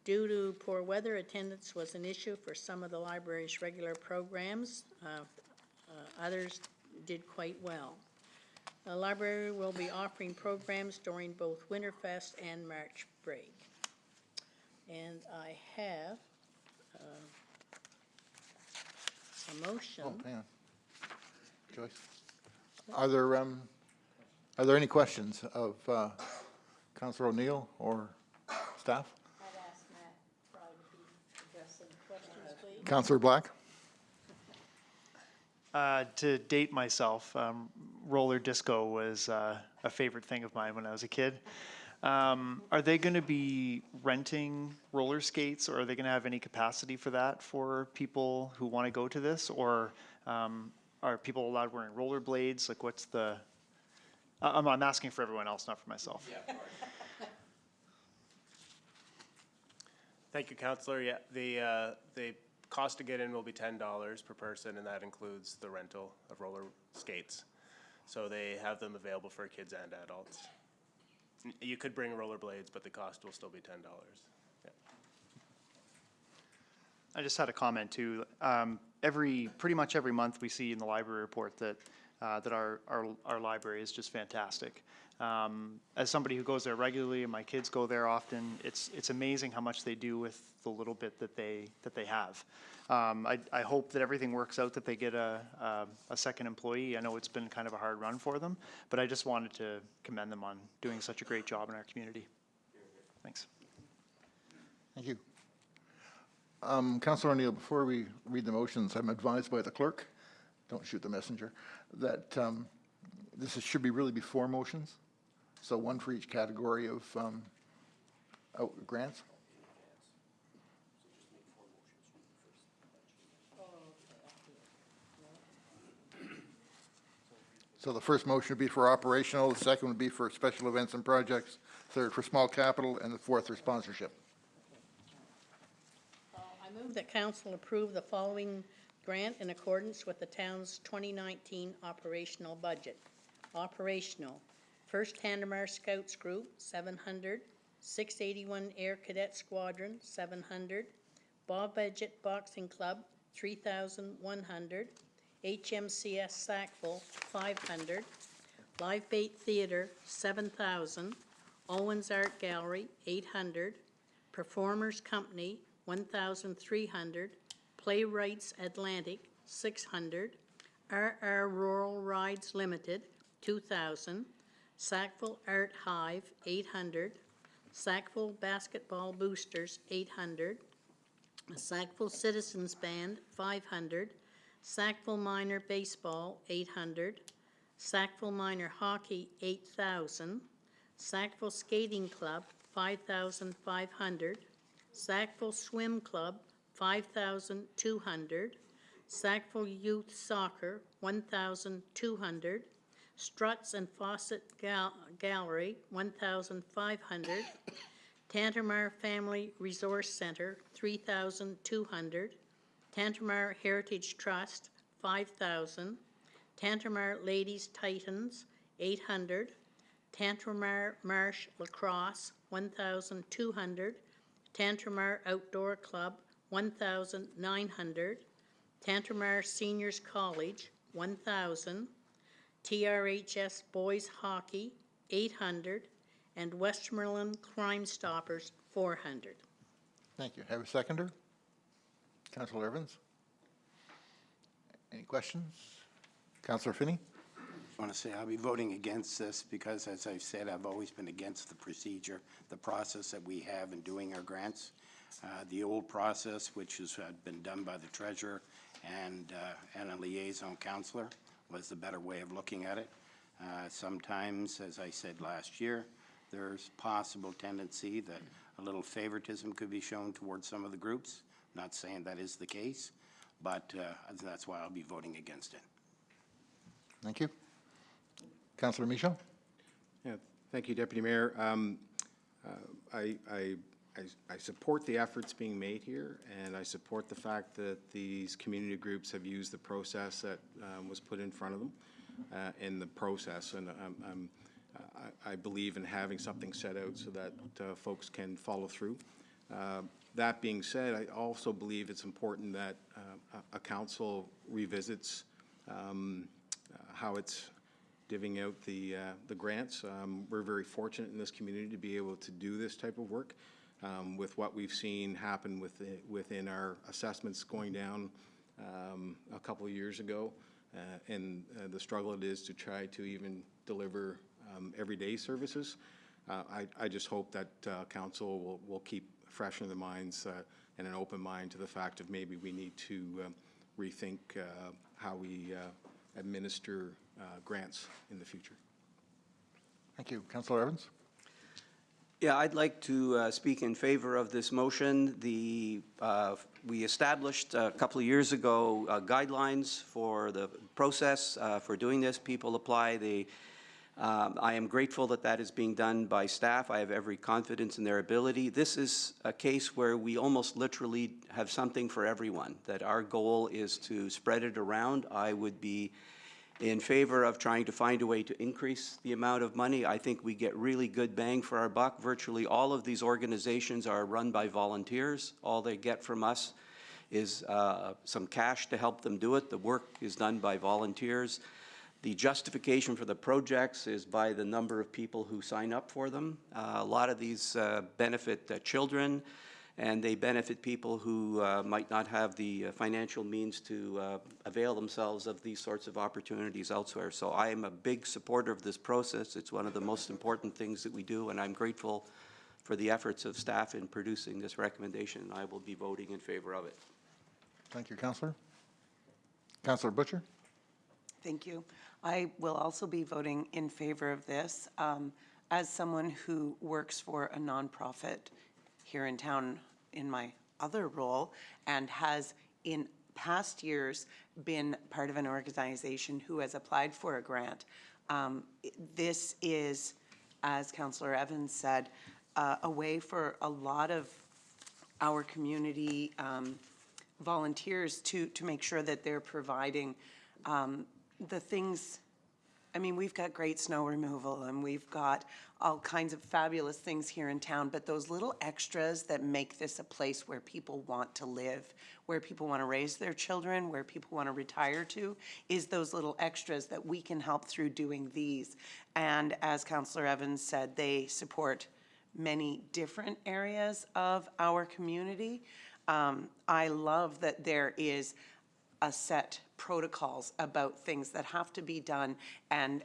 Due to poor weather, attendance was an issue for some of the library's regular programs. Others did quite well. The library will be offering programs during both Winterfest and March break. And I have a motion. Oh, hang on. Joyce? Are there any questions of Councillor O'Neill or staff? I'd ask Matt Fry to address any questions, please. Councillor Black? To date myself, roller disco was a favorite thing of mine when I was a kid. Are they going to be renting roller skates, or are they going to have any capacity for that for people who want to go to this? Or are people allowed wearing roller blades? Like, what's the... I'm asking for everyone else, not for myself. Yeah. Thank you, Councillor. Yeah, the cost to get in will be $10 per person, and that includes the rental of roller skates. So they have them available for kids and adults. You could bring rollerblades, but the cost will still be $10. Yeah. I just had a comment too. Pretty much every month we see in the library report that our library is just fantastic. As somebody who goes there regularly, and my kids go there often, it's amazing how much they do with the little bit that they have. I hope that everything works out, that they get a second employee. I know it's been kind of a hard run for them, but I just wanted to commend them on doing such a great job in our community. Thanks. Thank you. Councillor O'Neill, before we read the motions, I'm advised by the clerk, don't shoot the messenger, that should really be 4 motions, so 1 for each category of grants. So the first motion would be for operational, the second would be for special events and projects, third for small capital, and the fourth for sponsorship. I move that council approve the following grant in accordance with the town's 2019 operational budget. Operational, 1st Tandemar Scouts Group, 700, 681 Air Cadet Squadron, 700, Bob Budget Boxing Club, 3,100, HMCS Sackvill, 500, Live Bait Theatre, 7,000, Owens Art Gallery, 800, Performers Company, 1,300, Playwrights Atlantic, 600, RR Rural Rides Limited, 2,000, Sackville Art Hive, 800, Sackville Basketball Boosters, 800, Sackville Citizens Band, 500, Sackville Minor Baseball, 800, Sackville Minor Hockey, 8,000, Sackville Skating Club, 5,500, Sackville Swim Club, 5,200, Sackville Youth Soccer, 1,200, Struts and Fawcett Gallery, 1,500, Tantramar Family Resource Center, 3,200, Tantramar Heritage Trust, 5,000, Tantramar Ladies Titans, 800, Tantramar Marsh Lacrosse, 1,200, Tantramar Outdoor Club, 1,900, Tantramar Seniors College, 1,000, TRHS Boys Hockey, 800, and Westmoreland Crime Stoppers, 400. Thank you. Have a seconder? Councillor Evans? Any questions? Councillor Finney? I want to say I'll be voting against this because, as I've said, I've always been against the procedure, the process that we have in doing our grants. The old process, which has been done by the treasurer and a liaison councillor, was the better way of looking at it. Sometimes, as I said last year, there's possible tendency that a little favoritism could be shown towards some of the groups. Not saying that is the case, but that's why I'll be voting against it. Thank you. Councillor Michaud? Yeah, thank you, Deputy Mayor. I support the efforts being made here, and I support the fact that these community groups have used the process that was put in front of them in the process, and I believe in having something set out so that folks can follow through. That being said, I also believe it's important that a council revisits how it's divvying out the grants. We're very fortunate in this community to be able to do this type of work. With what we've seen happen within our assessments going down a couple of years ago, and the struggle it is to try to even deliver everyday services. I just hope that council will keep fresh in their minds and an open mind to the fact of maybe we need to rethink how we administer grants in the future. Thank you. Councillor Evans? Yeah, I'd like to speak in favor of this motion. We established a couple of years ago guidelines for the process for doing this. People apply. I am grateful that that is being done by staff. I have every confidence in their ability. This is a case where we almost literally have something for everyone, that our goal is to spread it around. I would be in favor of trying to find a way to increase the amount of money. I think we get really good bang for our buck. Virtually all of these organizations are run by volunteers. All they get from us is some cash to help them do it. The work is done by volunteers. The justification for the projects is by the number of people who sign up for them. A lot of these benefit children, and they benefit people who might not have the financial means to avail themselves of these sorts of opportunities elsewhere. So I am a big supporter of this process. It's one of the most important things that we do, and I'm grateful for the efforts of staff in producing this recommendation. I will be voting in favor of it. Thank you, Councillor. Councillor Butcher? Thank you. I will also be voting in favor of this. As someone who works for a nonprofit here in town in my other role and has in past years been part of an organization who has applied for a grant, this is, as Councillor Evans said, a way for a lot of our community volunteers to make sure that they're providing the things. I mean, we've got great snow removal and we've got all kinds of fabulous things here in town, but those little extras that make this a place where people want to live, where people want to raise their children, where people want to retire to, is those little extras that we can help through doing these. And as Councillor Evans said, they support many different areas of our community. I love that there is a set protocols about things that have to be done, and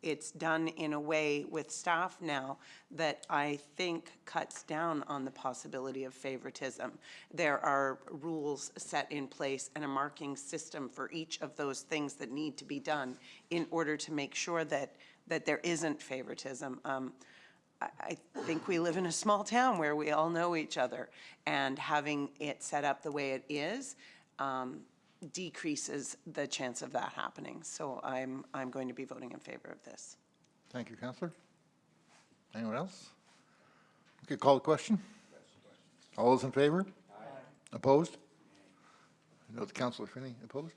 it's done in a way with staff now that I think cuts down on the possibility of favoritism. There are rules set in place and a marking system for each of those things that need to be done in order to make sure that there isn't favoritism. I think we live in a small town where we all know each other, and having it set up the way it is decreases the chance of that happening. So I'm going to be voting in favor of this. Thank you, Councillor. Anyone else? Okay, call the question. All those in favor? Aye. Opposed? I note Councillor Finney opposed.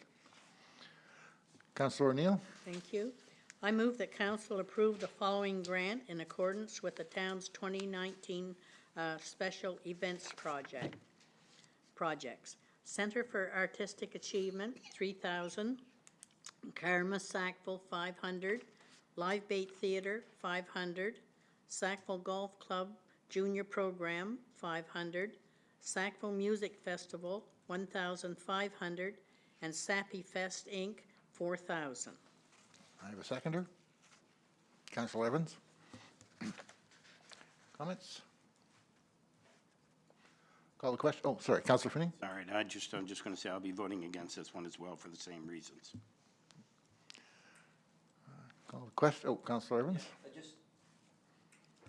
Councillor O'Neill? Thank you. I move that council approve the following grant in accordance with the town's 2019 special events projects. Center for Artistic Achievement, $3,000. Karma Sackvill, $500. Live Bait Theatre, $500. Sackvill Golf Club Junior Program, $500. Sackvill Music Festival, $1,500. And Sappy Fest Inc., $4,000. I have a seconder. Councillor Evans? Comments? Call the question. Oh, sorry, Councillor Finney? All right, I'm just going to say I'll be voting against this one as well for the same reasons. Call the question. Oh, Councillor Evans?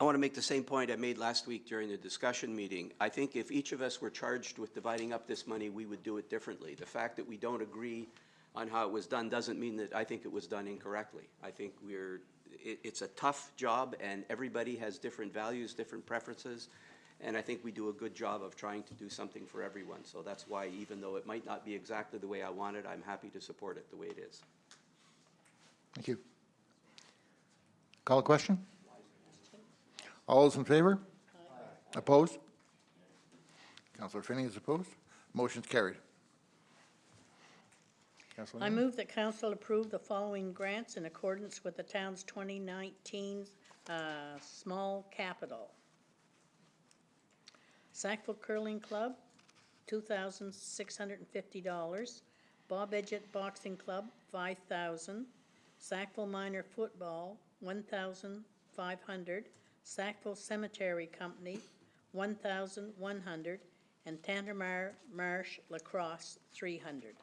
I want to make the same point I made last week during the discussion meeting. I think if each of us were charged with dividing up this money, we would do it differently. The fact that we don't agree on how it was done doesn't mean that I think it was done incorrectly. I think it's a tough job, and everybody has different values, different preferences, and I think we do a good job of trying to do something for everyone. So that's why, even though it might not be exactly the way I want it, I'm happy to support it the way it is. Thank you. Call the question. All those in favor? Aye. Opposed? Councillor Finney is opposed. Motion's carried. Councillor I O'Neill? move that council approve the following grants in accordance with the town's 2019 small capital. Sackvill Curling Club, $2,650. Bob Edgett Boxing Club, $5,000. Sackvill Minor Football, $1,500. Sackvill Cemetery Company, $1,100. And Tandermar Marsh Lacrosse, $300.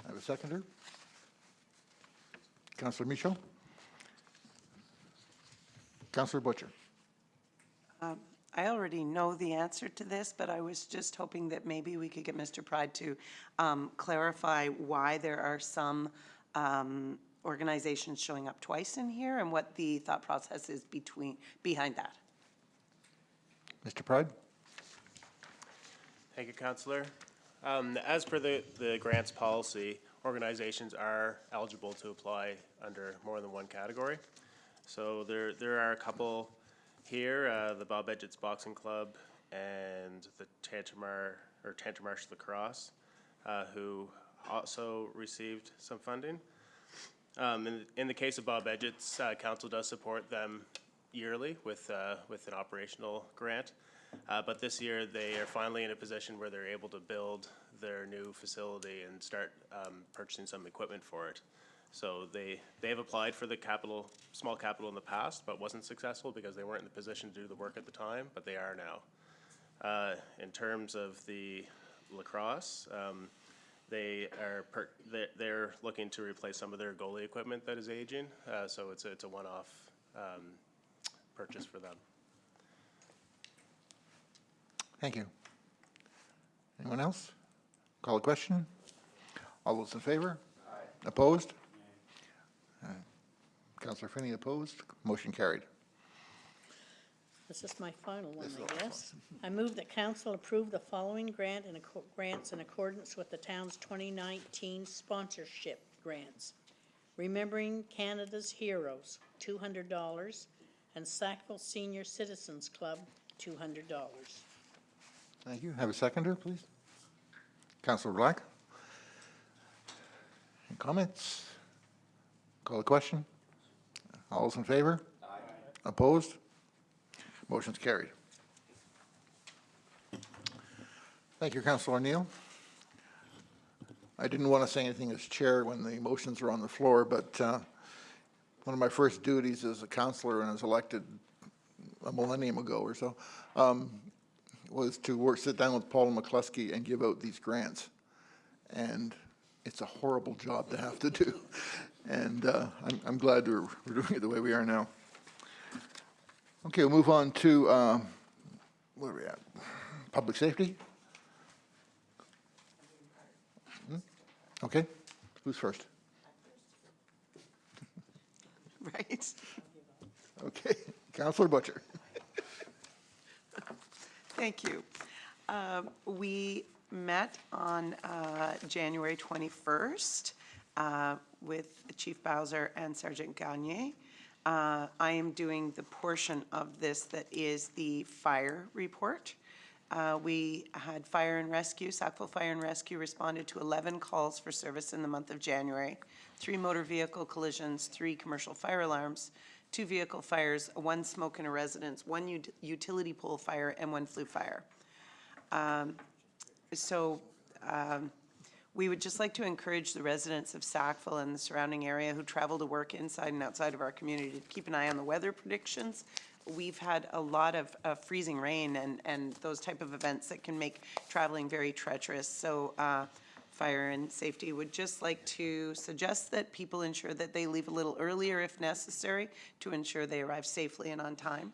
I have a seconder. Councillor Michaud? Councillor Butcher? I already know the answer to this, but I was just hoping that maybe we could get Mr. Pride to clarify why there are some organizations showing up twice in here and what the thought process is behind that. Mr. Pride? Thank you, Councillor. As per the grants policy, organizations are eligible to apply under more than one category. So there are a couple here, the Bob Edget's Boxing Club and the Tantramarsh Lacrosse, who also received some funding. In the case of Bob Edget's, council does support them yearly with an operational grant. But this year, they are finally in a position where they're able to build their new facility and start purchasing some equipment for it. So they've applied for the small capital in the past, but wasn't successful because they weren't in the position to do the work at the time, but they are now. In terms of the lacrosse, they're looking to replace some of their goalie equipment that is aging, so it's a one-off purchase for them. Thank you. Anyone else? Call a question? All those in favor? Aye. Opposed? Councillor Finney opposed. Motion carried. This is my final one, I guess. I move that council approve the following grants in accordance with the town's 2019 sponsorship grants. Remembering Canada's Heroes, $200, and Sackvill Senior Citizens Club, $200. Thank you. Have a seconder, please. Councillor Black. Any comments? Call the question. All those in favor? Aye. Opposed? Motion's carried. Thank you, Councillor O'Neill. I didn't want to say anything as chair when the motions were on the floor, but one of my first duties as a councillor and as elected a millennium ago or so was to sit down with Paul McCluskey and give out these grants. And it's a horrible job to have to do. And I'm glad we're doing it the way we are now. Okay, we'll move on to, where are we at? Public safety? Okay, who's first? Right. Okay, Councillor Butcher. Thank you. We met on January 21st with Chief Bowser and Sergeant Gagne. I am doing the portion of this that is the fire report. We had fire and rescue, Sackvill Fire and Rescue responded to 11 calls for service in the month of January, 3 motor vehicle collisions, 3 commercial fire alarms, 2 vehicle fires, 1 smoke in a residence, 1 utility pole fire, and 1 flue fire. We would just like to encourage the residents of Sackvill and the surrounding area who travel to work inside and outside of our community to keep an eye on the weather predictions. We've had a lot of freezing rain and those type of events that can make traveling very treacherous. So Fire and Safety would just like to suggest that people ensure that they leave a little earlier if necessary to ensure they arrive safely and on time.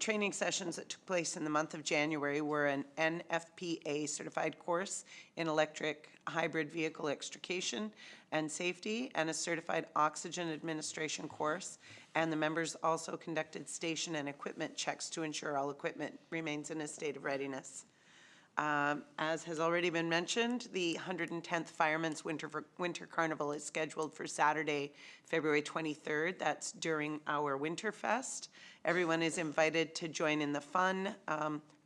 Training sessions that took place in the month of January were an NFPA certified course in electric hybrid vehicle extrication and safety and a certified oxygen administration course. And the members also conducted station and equipment checks to ensure all equipment remains in a state of readiness. As has already been mentioned, the 110th Firemen's Winter Carnival is scheduled for Saturday, February 23rd. That's during our Winterfest. Everyone is invited to join in the fun.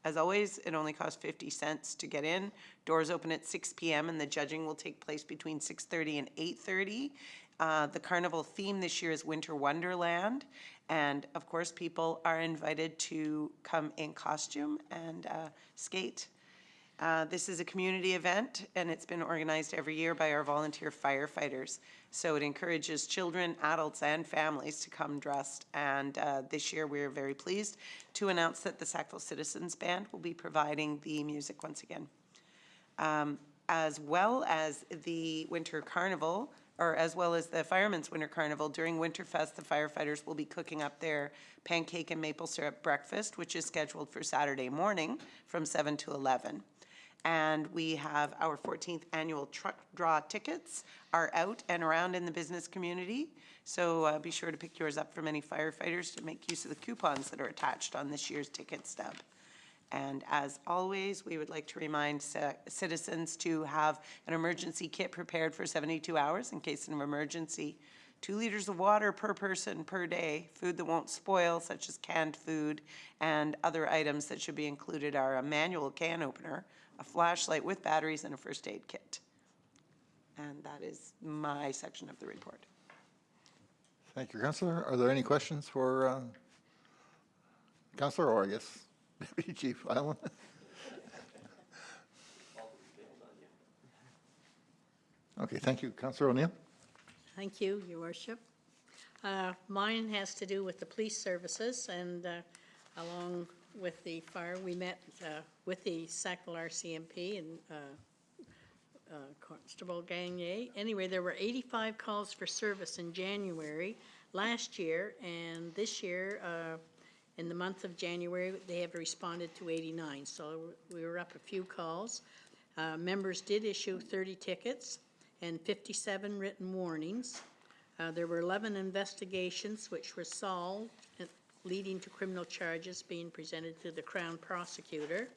As always, it only costs 50 cents to get in. Doors open at 6 p.m. and the judging will take place between 6:30 and 8:30. The carnival theme this year is Winter Wonderland. And of course, people are invited to come in costume and skate. This is a community event, and it's been organized every year by our volunteer firefighters. So it encourages children, adults, and families to come dressed. And this year, we're very pleased to announce that the Sackvill Citizens Band will be providing the music once again. As well as the Winter Carnival, or as well as the Firemen's Winter Carnival, during Winterfest, the firefighters will be cooking up their pancake and maple syrup breakfast, which is scheduled for Saturday morning from 7 to 11. And we have our 14th annual truck draw tickets are out and around in the business community. So be sure to pick yours up from any firefighters to make use of the coupons that are attached on this year's ticket stub. And as always, we would like to remind citizens to have an emergency kit prepared for 72 hours in case of an emergency. 2 liters of water per person per day. Food that won't spoil, such as canned food, and other items that should be included are a manual can opener, a flashlight with batteries, and a first aid kit. And that is my section of the report. Thank you, Councillor. Are there any questions for Councillor, or I guess Deputy Chief Island? Okay, thank you. Councillor O'Neill? Thank you, Your Worship. Mine has to do with the police services, and along with the fire, we met with the Sackvill RCMP and Constable Gagné. Anyway, there were 85 calls for service in January last year, and this year, in the month of January, they have responded to 89. So we were up a few calls. Members did issue 30 tickets and 57 written warnings. There were 11 investigations which were solved, leading to criminal charges being presented to the Crown Prosecutor.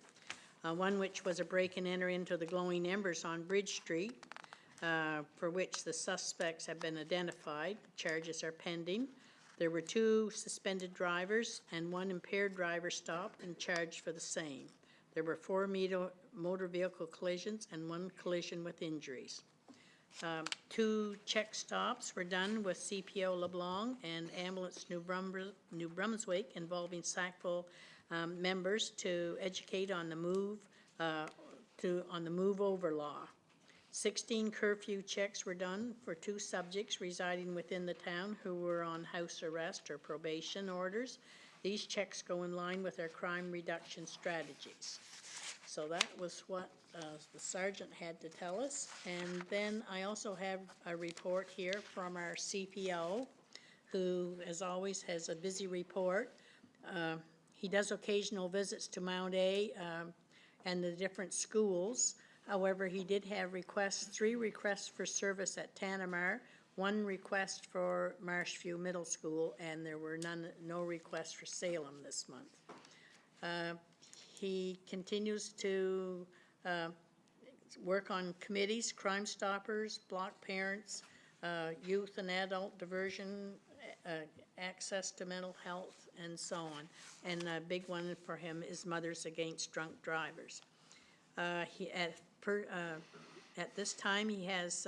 One which was a break and enter into the Glowing Embers on Bridge Street, for which the suspects have been identified. Charges are pending. There were 2 suspended drivers and 1 impaired driver stopped and charged for the same. There were 4 motor vehicle collisions and 1 collision with injuries. 2 check stops were done with CPO LeBlanc and Ambulance New Brunswick involving Sackvill members to educate on the move over law. 16 curfew checks were done for 2 subjects residing within the town who were on house arrest or probation orders. These checks go in line with our crime reduction strategies. So that was what the sergeant had to tell us. And then I also have a report here from our CPO, who, as always, has a busy report. He does occasional visits to Mount A and the different schools. However, he did have 3 requests for service at Tanamar, 1 request for Marshview Middle School, and there were no requests for Salem this month. He continues to work on committees, Crime Stoppers, block parents, youth and adult diversion, access to mental health, and so on. And a big one for him is Mothers Against Drunk Drivers. At this time, he has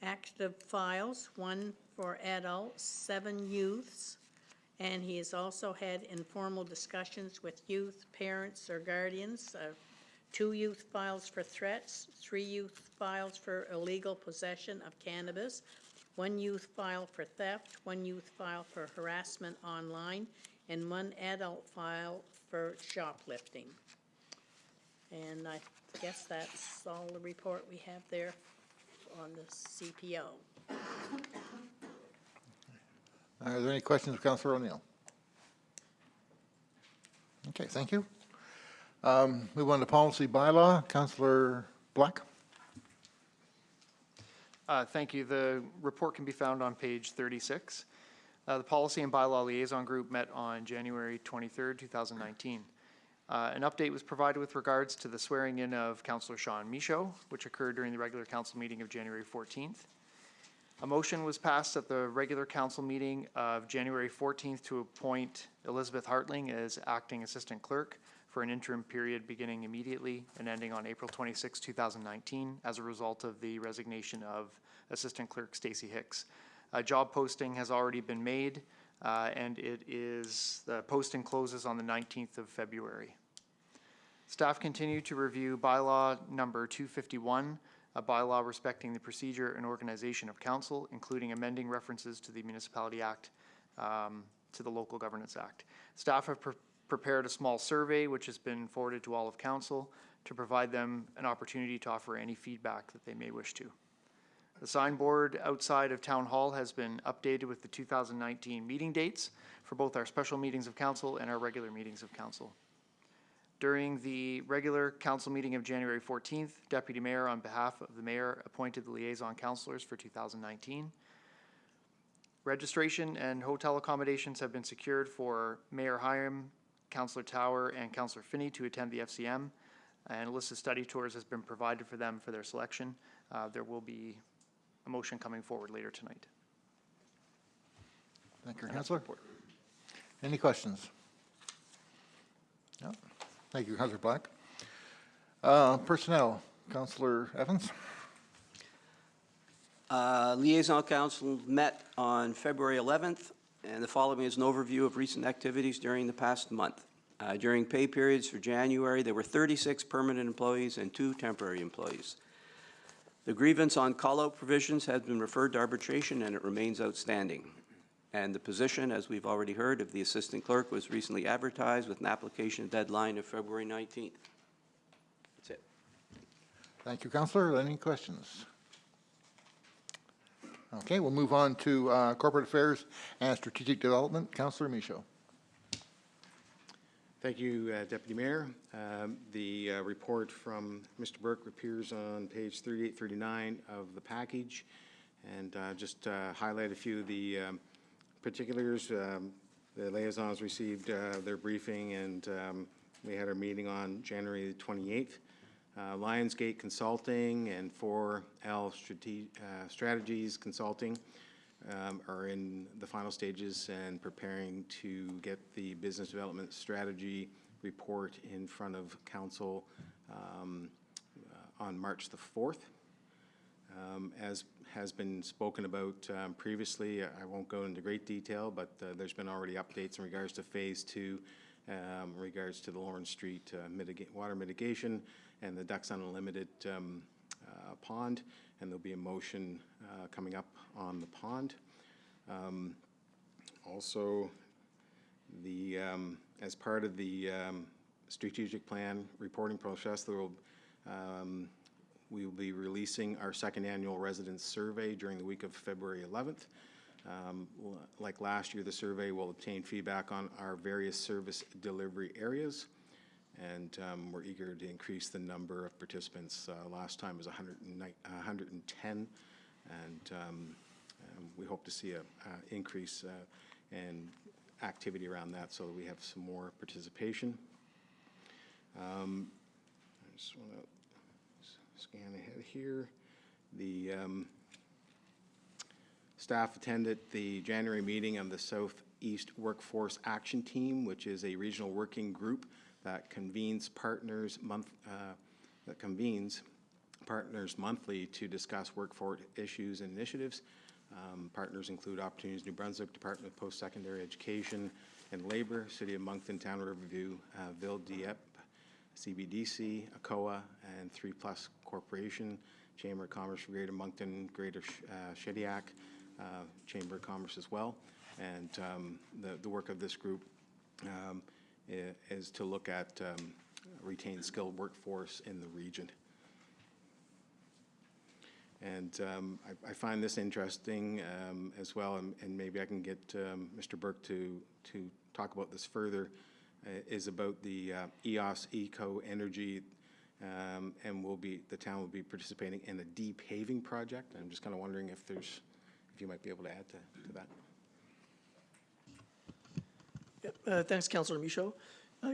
active files, 1 for adults, 7 youths, and he has also had informal discussions with youth, parents, or guardians, 2 youth files for threats, 3 youth files for illegal possession of cannabis, 1 youth file for theft, 1 youth file for harassment online, and 1 adult file for shoplifting. And I guess that's all the report we have there on the CPO. Are there any questions of Councillor O'Neill? Okay, thank you. Move on to policy bylaw. Councillor Black. Thank you. The report can be found on page 36. The Policy and Bylaw Liaison Group met on January 23rd, 2019. An update was provided with regards to the swearing in of Councillor Sean Michaud, which occurred during the regular council meeting of January 14th. A motion was passed at the regular council meeting of January 14th to appoint Elizabeth Hartling as acting assistant clerk for an interim period beginning immediately and ending on April 26, 2019, as a result of the resignation of assistant clerk Stacey Hicks. A job posting has already been made, and the posting closes on the 19th of February. Staff continue to review bylaw number 251, a bylaw respecting the procedure and organization of council, including amending references to the Municipality Act to the Local Governance Act. Staff have prepared a small survey which has been forwarded to all of council to provide them an opportunity to offer any feedback that they may wish to. The signboard outside of Town Hall has been updated with the 2019 meeting dates for both our special meetings of council and our regular meetings of council. During the regular council meeting of January 14th, Deputy Mayor, on behalf of the Mayor, appointed the liaison councillors for 2019. Registration and hotel accommodations have been secured for Mayor Hiram, Councillor Tower and Councillor Finney to attend the FCM, and a list of study tours has been provided for them for their selection. There will be a motion coming forward later tonight. Thank you, Councillor. Any questions? No? Thank you, Councillor Black. Personnel, Councillor Evans. Liaison Council met on February 11th, and the following is an overview of recent activities during the past month. During pay periods for January, there were 36 permanent employees and 2 temporary employees. The grievance on call-out provisions has been referred to arbitration, and it remains outstanding. And the position, as we've already heard, of the assistant clerk was recently advertised with an application deadline of February 19th. That's it. Thank you, Councillor. Any questions? Okay, we'll move on to Corporate Affairs and Strategic Development. Councillor Michaud. Thank you, Deputy Mayor. The report from Mr. Burke appears on page 38, 39 of the package, and just highlight a few of the particulars. The liaisons received their briefing, and we had our meeting on January 28th. Lionsgate Consulting and 4L Strategies Consulting are in the final stages and preparing to get the business development strategy report in front of council on March the 4th. As has been spoken about previously, I won't go into great detail, but there's been already updates in regards to phase 2, in regards to the Lawrence Street water mitigation and the Ducks Unlimited pond, and there'll be a motion coming up on the pond. Also, the as part of the strategic plan reporting process, there will we will be releasing our second annual residence survey during the week of February 11th. Like last year, the survey will obtain feedback on our various service delivery areas, and we're eager to increase the number of participants. Last time was 110, and we hope to see an increase in activity around that so that we have some more participation. I just want to scan ahead here. The staff attended the January meeting of the Southeast Workforce Action Team, which is a regional working group that convenes partners monthly to discuss workforce issues and initiatives. Partners include Opportunities New Brunswick, Department of Post-Secondary Education and Labor, City of Moncton, Town of Riverview, Ville Dieppe, CBDC, ACOA, and 3+ Corporation, Chamber of Commerce for Greater Moncton, Greater Shediac, Chamber of Commerce as well. And the work of this group is to look at retained skilled workforce in the region. And I find this interesting as well, and maybe I can get Mr. Burke to talk about this further, is about the EOS Eco Energy, and the town will be participating in a de-paving project. I'm just kind of wondering if you might be able to add to that. Yep, thanks, Councillor Michaud.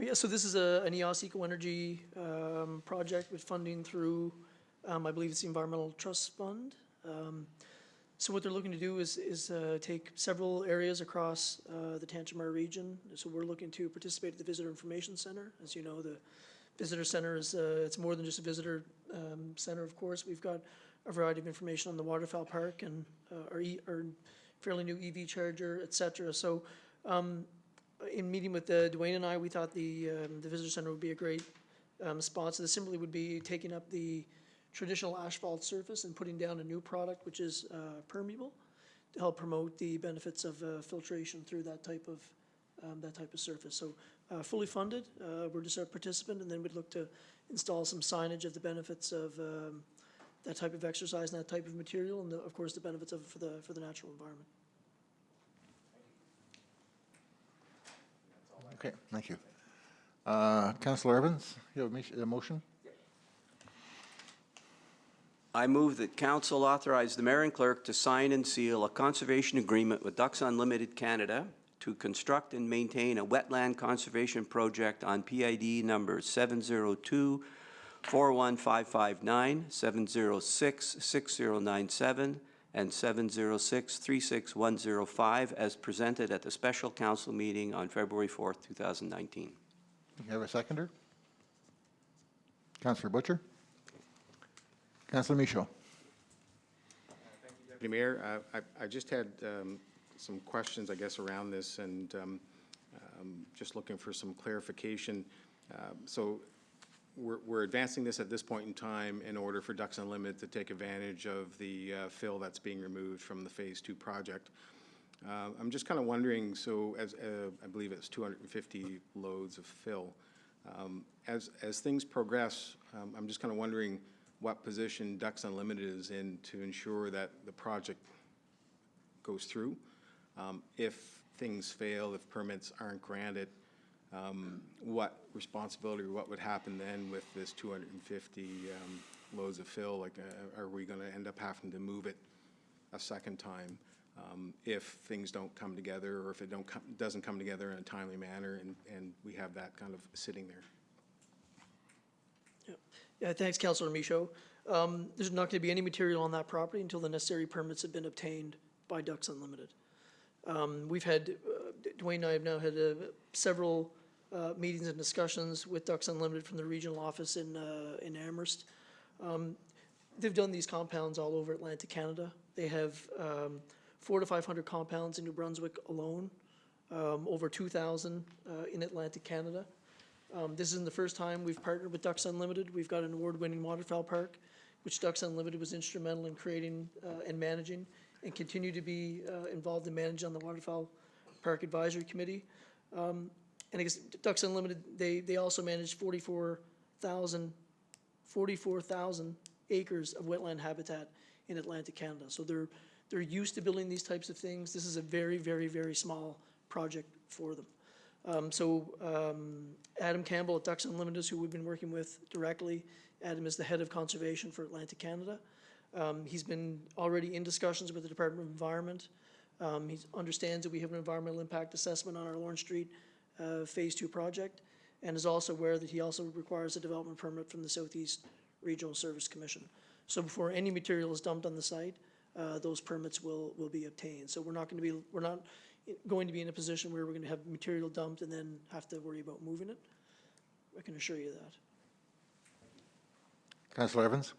Yeah, so this is an EOS Eco Energy project with funding through, I believe it's the Environmental Trust Fund. So what they're looking to do is take several areas across the Tantramar region. So we're looking to participate at the Visitor Information Center. As you know, the Visitor Center is it's more than just a visitor center, of course. We've got a variety of information on the Waterfowl Park and our fairly new EV charger, et cetera. So in meeting with Dwayne and I, we thought the Visitor Center would be a great spot. So this simply would be taking up the traditional asphalt surface and putting down a new product, which is permeable, to help promote the benefits of filtration through that type of surface. So fully funded, we're just a participant, and then we'd look to install some signage of the benefits of that type of exercise and that type of material, and of course the benefits of it for the natural environment. Okay, thank you. Councillor Evans, you have a motion? I move that council authorize the mayor and clerk to sign and seal a conservation agreement with Ducks Unlimited Canada to construct and maintain a wetland conservation project on PID numbers 702-41559, 706-6097, and 706-36105, as presented at the special council meeting on February 4th, 2019. You have a seconder? Councillor Butcher? Councillor Michaud? Deputy Mayor, I just had some questions, I guess, around this, and just looking for some clarification. So we're advancing this at this point in time in order for Ducks Unlimited to take advantage of the fill that's being removed from the Phase 2 project. I'm just kind of wondering, so as I believe it's 250 loads of fill. As things progress, I'm just kind of wondering what position Ducks Unlimited is in to ensure that the project goes through. If things fail, if permits aren't granted, what responsibility or what would happen then with this 250 loads of fill? Like, are we going to end up having to move it a second time if things don't come together, or if it doesn't come together in a timely manner, and we have that kind of sitting there? Yeah, thanks, Councillor Michaud. There's not going to be any material on that property until the necessary permits have been obtained by Ducks Unlimited. We've had, Dwayne and I have now had several meetings and discussions with Ducks Unlimited from the regional office in Amherst. They've done these compounds all over Atlantic Canada. They have 400 to 500 compounds in New Brunswick alone, over 2,000 in Atlantic Canada. This isn't the first time we've partnered with Ducks Unlimited. We've got an award-winning waterfowl park, which Ducks Unlimited was instrumental in creating and managing, and continue to be involved in managing on the Waterfowl Park Advisory Committee. And I guess Ducks Unlimited, they also manage 44,000 acres of wetland habitat in Atlantic Canada. So they're used to building these types of things. This is a very, very, very small project for them. Adam Campbell at Ducks Unlimited, who we've been working with directly. Adam is the head of conservation for Atlantic Canada. He's been already in discussions with the Department of Environment. He understands that we have an environmental impact assessment on our Lawrence Street Phase 2 project, and is also aware that he also requires a development permit from the Southeast Regional Service Commission. So before any material is dumped on the site, those permits will be obtained. So we're not going to be in a position where we're going to have material dumped and then have to worry about moving it. I can assure you that. Councillor Evans?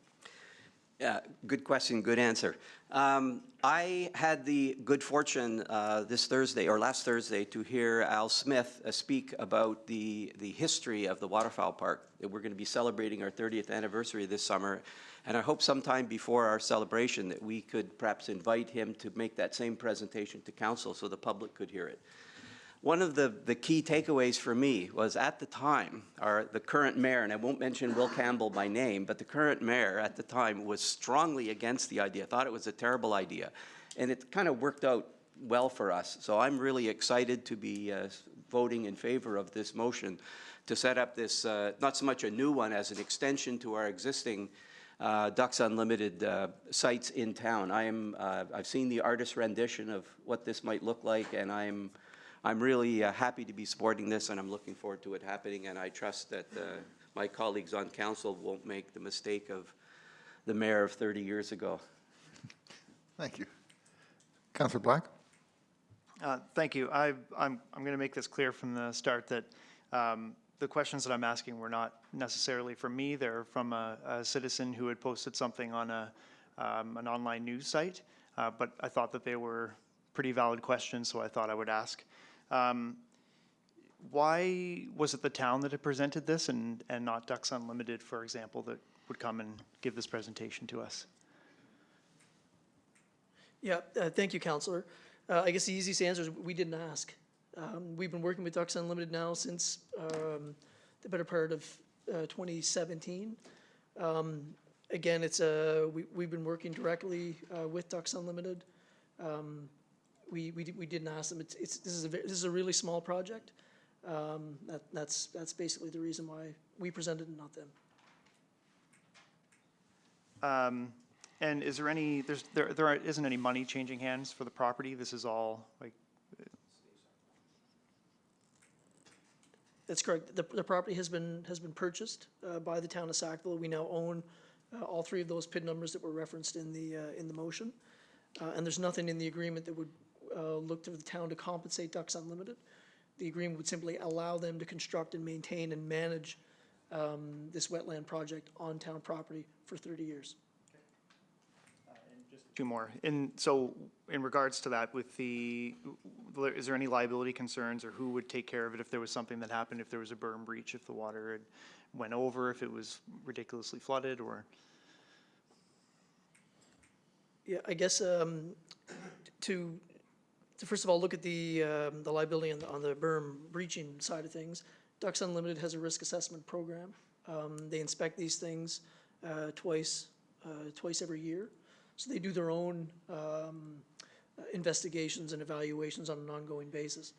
Yeah, good question, good answer. I had the good fortune this Thursday, or last Thursday, to hear Al Smith speak about the history of the Waterfowl Park. We're going to be celebrating our 30th anniversary this summer, and I hope sometime before our celebration that we could perhaps invite him to make that same presentation to council so the public could hear it. One of the key takeaways for me was, at the time, the current mayor, and I won't mention Will Campbell by name, but the current mayor at the time was strongly against the idea, thought it was a terrible idea. And it kind of worked out well for us. So I'm really excited to be voting in favor of this motion to set up this, not so much a new one as an extension to our existing Ducks Unlimited sites in town. I've seen the artist rendition of what this might look like, and I'm really happy to be supporting this, and I'm looking forward to it happening, and I trust that my colleagues on council won't make the mistake of the mayor of 30 years ago. Thank you. Councillor Black? Thank you. I'm going to make this clear from the start that the questions that I'm asking were not necessarily from me. They're from a citizen who had posted something on an online news site, but I thought that they were pretty valid questions, so I thought I would ask. Why was it the town that had presented this and not Ducks Unlimited, for example, that would come and give this presentation to us? Yeah, thank you, Councillor. I guess the easiest answer is we didn't ask. We've been working with Ducks Unlimited now since the better part of 2017. Again, we've been working directly with Ducks Unlimited. We didn't ask them. This is a really small project. That's basically the reason why we presented and not them. And is there any? There isn't any money changing hands for the property. This is all like. That's correct. The property has been purchased by the town of Sackville. We now own all three of those PID numbers that were referenced in the motion. And there's nothing in the agreement that would look to the town to compensate Ducks Unlimited. The agreement would simply allow them to construct and maintain and manage this wetland project on town property for 30 years. Two more. So in regards to that, is there any liability concerns, or who would take care of it if there was something that happened, if there was a berm breach, if the water had went over, if it was ridiculously flooded, or? Yeah, I guess to first of all look at the liability on the berm breaching side of things. Ducks Unlimited has a risk assessment program. They inspect these things twice every year. So they do their own investigations and evaluations on an ongoing basis.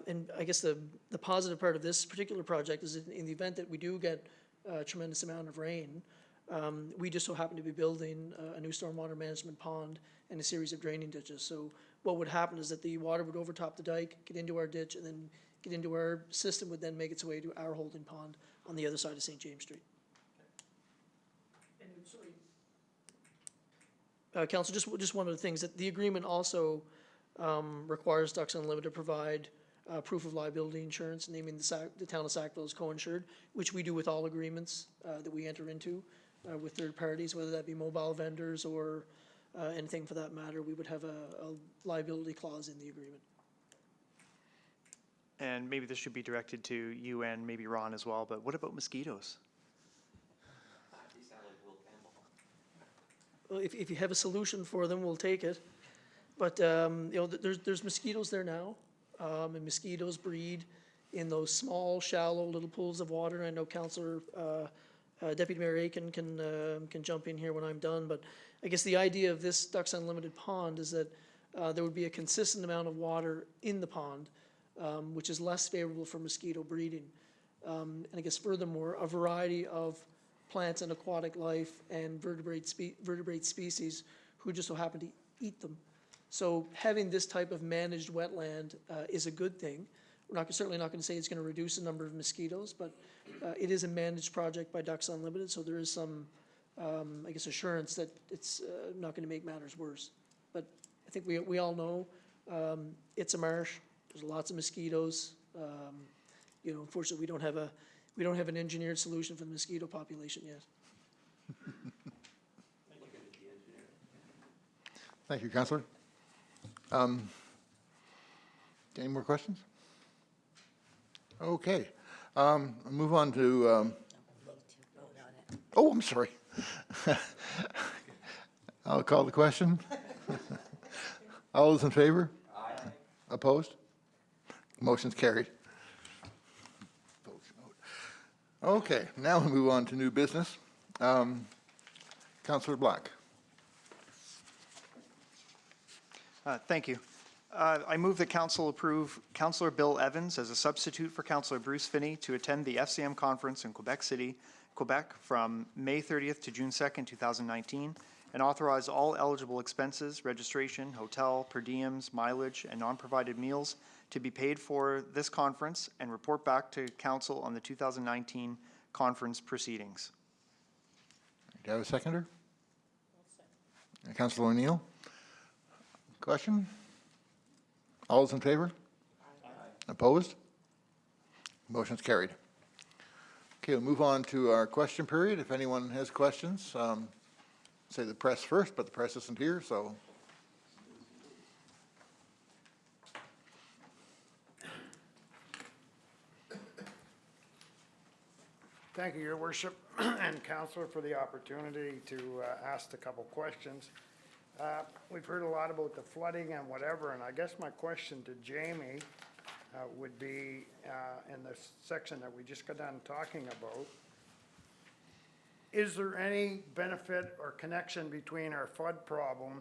And I guess the positive part of this particular project is in the event that we do get a tremendous amount of rain, we just so happen to be building a new stormwater management pond and a series of draining ditches. So what would happen is that the water would overtop the dike, get into our ditch, and then get into our system, would then make its way to our holding pond on the other side of St. James Street. And sorry, Council, just one of the things, that the agreement also requires Ducks Unlimited to provide proof of liability insurance, naming the town of Sackville as co-insured, which we do with all agreements that we enter into with third parties, whether that be mobile vendors or anything for that matter. We would have a liability clause in the agreement. And maybe this should be directed to you and maybe Ron as well, but what about mosquitoes? Well, if you have a solution for them, we'll take it. But you know, there's mosquitoes there now, and mosquitoes breed in those small, shallow little pools of water. I know Councillor Deputy Mayor Aiken can jump in here when I'm done. But I guess the idea of this Ducks Unlimited pond is that there would be a consistent amount of water in the pond, which is less favorable for mosquito breeding. And I guess furthermore, a variety of plants and aquatic life and vertebrate species who just so happen to eat them. So having this type of managed wetland is a good thing. We're certainly not going to say it's going to reduce the number of mosquitoes, but it is a managed project by Ducks Unlimited, so there is some, I guess, assurance that it's not going to make matters worse. But I think we all know it's a marsh. There's lots of mosquitoes. You know, unfortunately, we don't have an engineered solution for the mosquito population yet. Thank you, Councillor. Any more questions? Okay. Move on to, oh, I'm sorry. I'll call the question. All those in favor? Aye. Opposed? Motion's carried. Okay, now we move on to new business. Councillor Black. Thank you. I move that Council approve Councillor Bill Evans as a substitute for Councillor Bruce Finney to attend the FCM conference in Quebec City, Quebec from May 30th to June 2nd, 2019, and authorize all eligible expenses, registration, hotel, per diems, mileage, and non-provided meals to be paid for this conference and report back to Council on the 2019 conference proceedings. Do you have a seconder? Councillor O'Neill. Question? All those in favor? Aye. Opposed? Motion's carried. Okay, we'll move on to our question period. If anyone has questions, say the press first, but the press isn't here, so. Thank you, Your Worship and Councillor, for the opportunity to ask a couple questions. We've heard a lot about the flooding and whatever, and I guess my question to Jamie would be in the section that we just got done talking about. Is there any benefit or connection between our flood problem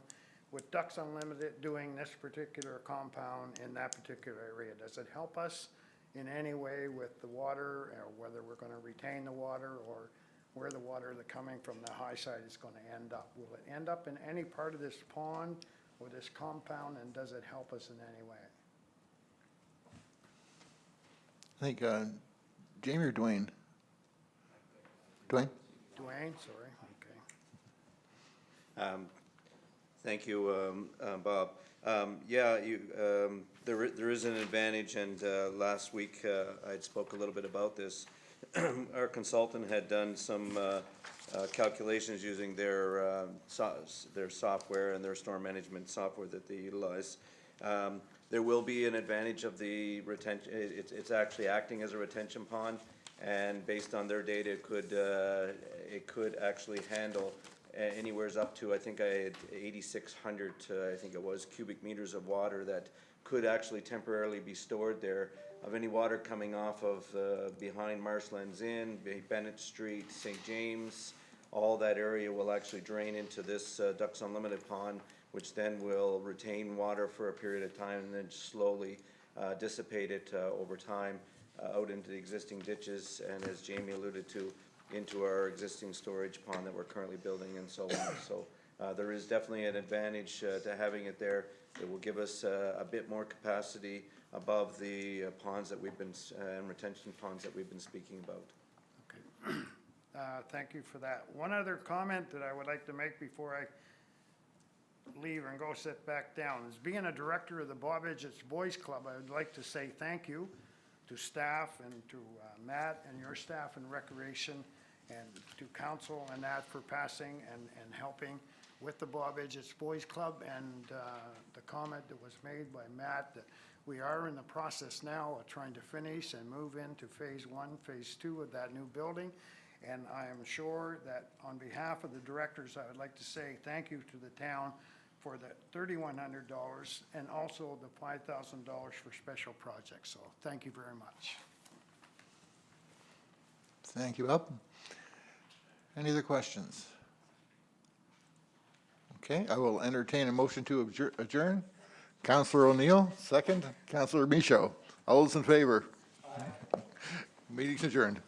with Ducks Unlimited doing this particular compound in that particular area? Does it help us in any way with the water, or whether we're going to retain the water, or where the water that's coming from the high side is going to end up? Will it end up in any part of this pond or this compound, and does it help us in any way? I think Jamie or Dwayne? Dwayne? Dwayne, sorry, okay. Thank you, Bob. Yeah, there is an advantage, and last week I spoke a little bit about this. Our consultant had done some calculations using their software and their storm management software that they utilize. There will be an advantage of the retention. It's actually acting as a retention pond, and based on their data, it could actually handle anywhere's up to, I think I had 8,600, I think it was, cubic meters of water that could actually temporarily be stored there, of any water coming off of behind Marshlands Inn, Bennett Street, St. James. All that area will actually drain into this Ducks Unlimited pond, which then will retain water for a period of time and then slowly dissipate it over time out into the existing ditches, and as Jamie alluded to, into our existing storage pond that we're currently building and so on. So there is definitely an advantage to having it there. It will give us a bit more capacity above the ponds that we've been, and retention ponds that we've been speaking about. Okay. Thank you for that. One other comment that I would like to make before I leave and go sit back down is, being a director of the Bob Edgetts Boys Club, I would like to say thank you to staff and to Matt and your staff in Recreation, and to council and that for passing and helping with the Bob Edgetts Boys Club, and the comment that was made by Matt that we are in the process now of trying to finish and move into phase 1, phase 2 of that new building. And I am sure that on behalf of the directors, I would like to say thank you to the town for the $3,100 and also the $5,000 for special projects. So thank you very much. Thank you, Bob. Any other questions? Okay, I will entertain a motion to adjourn. Councillor O'Neill, second. Councillor Michaud. All those in favor? Aye. Meeting's adjourned.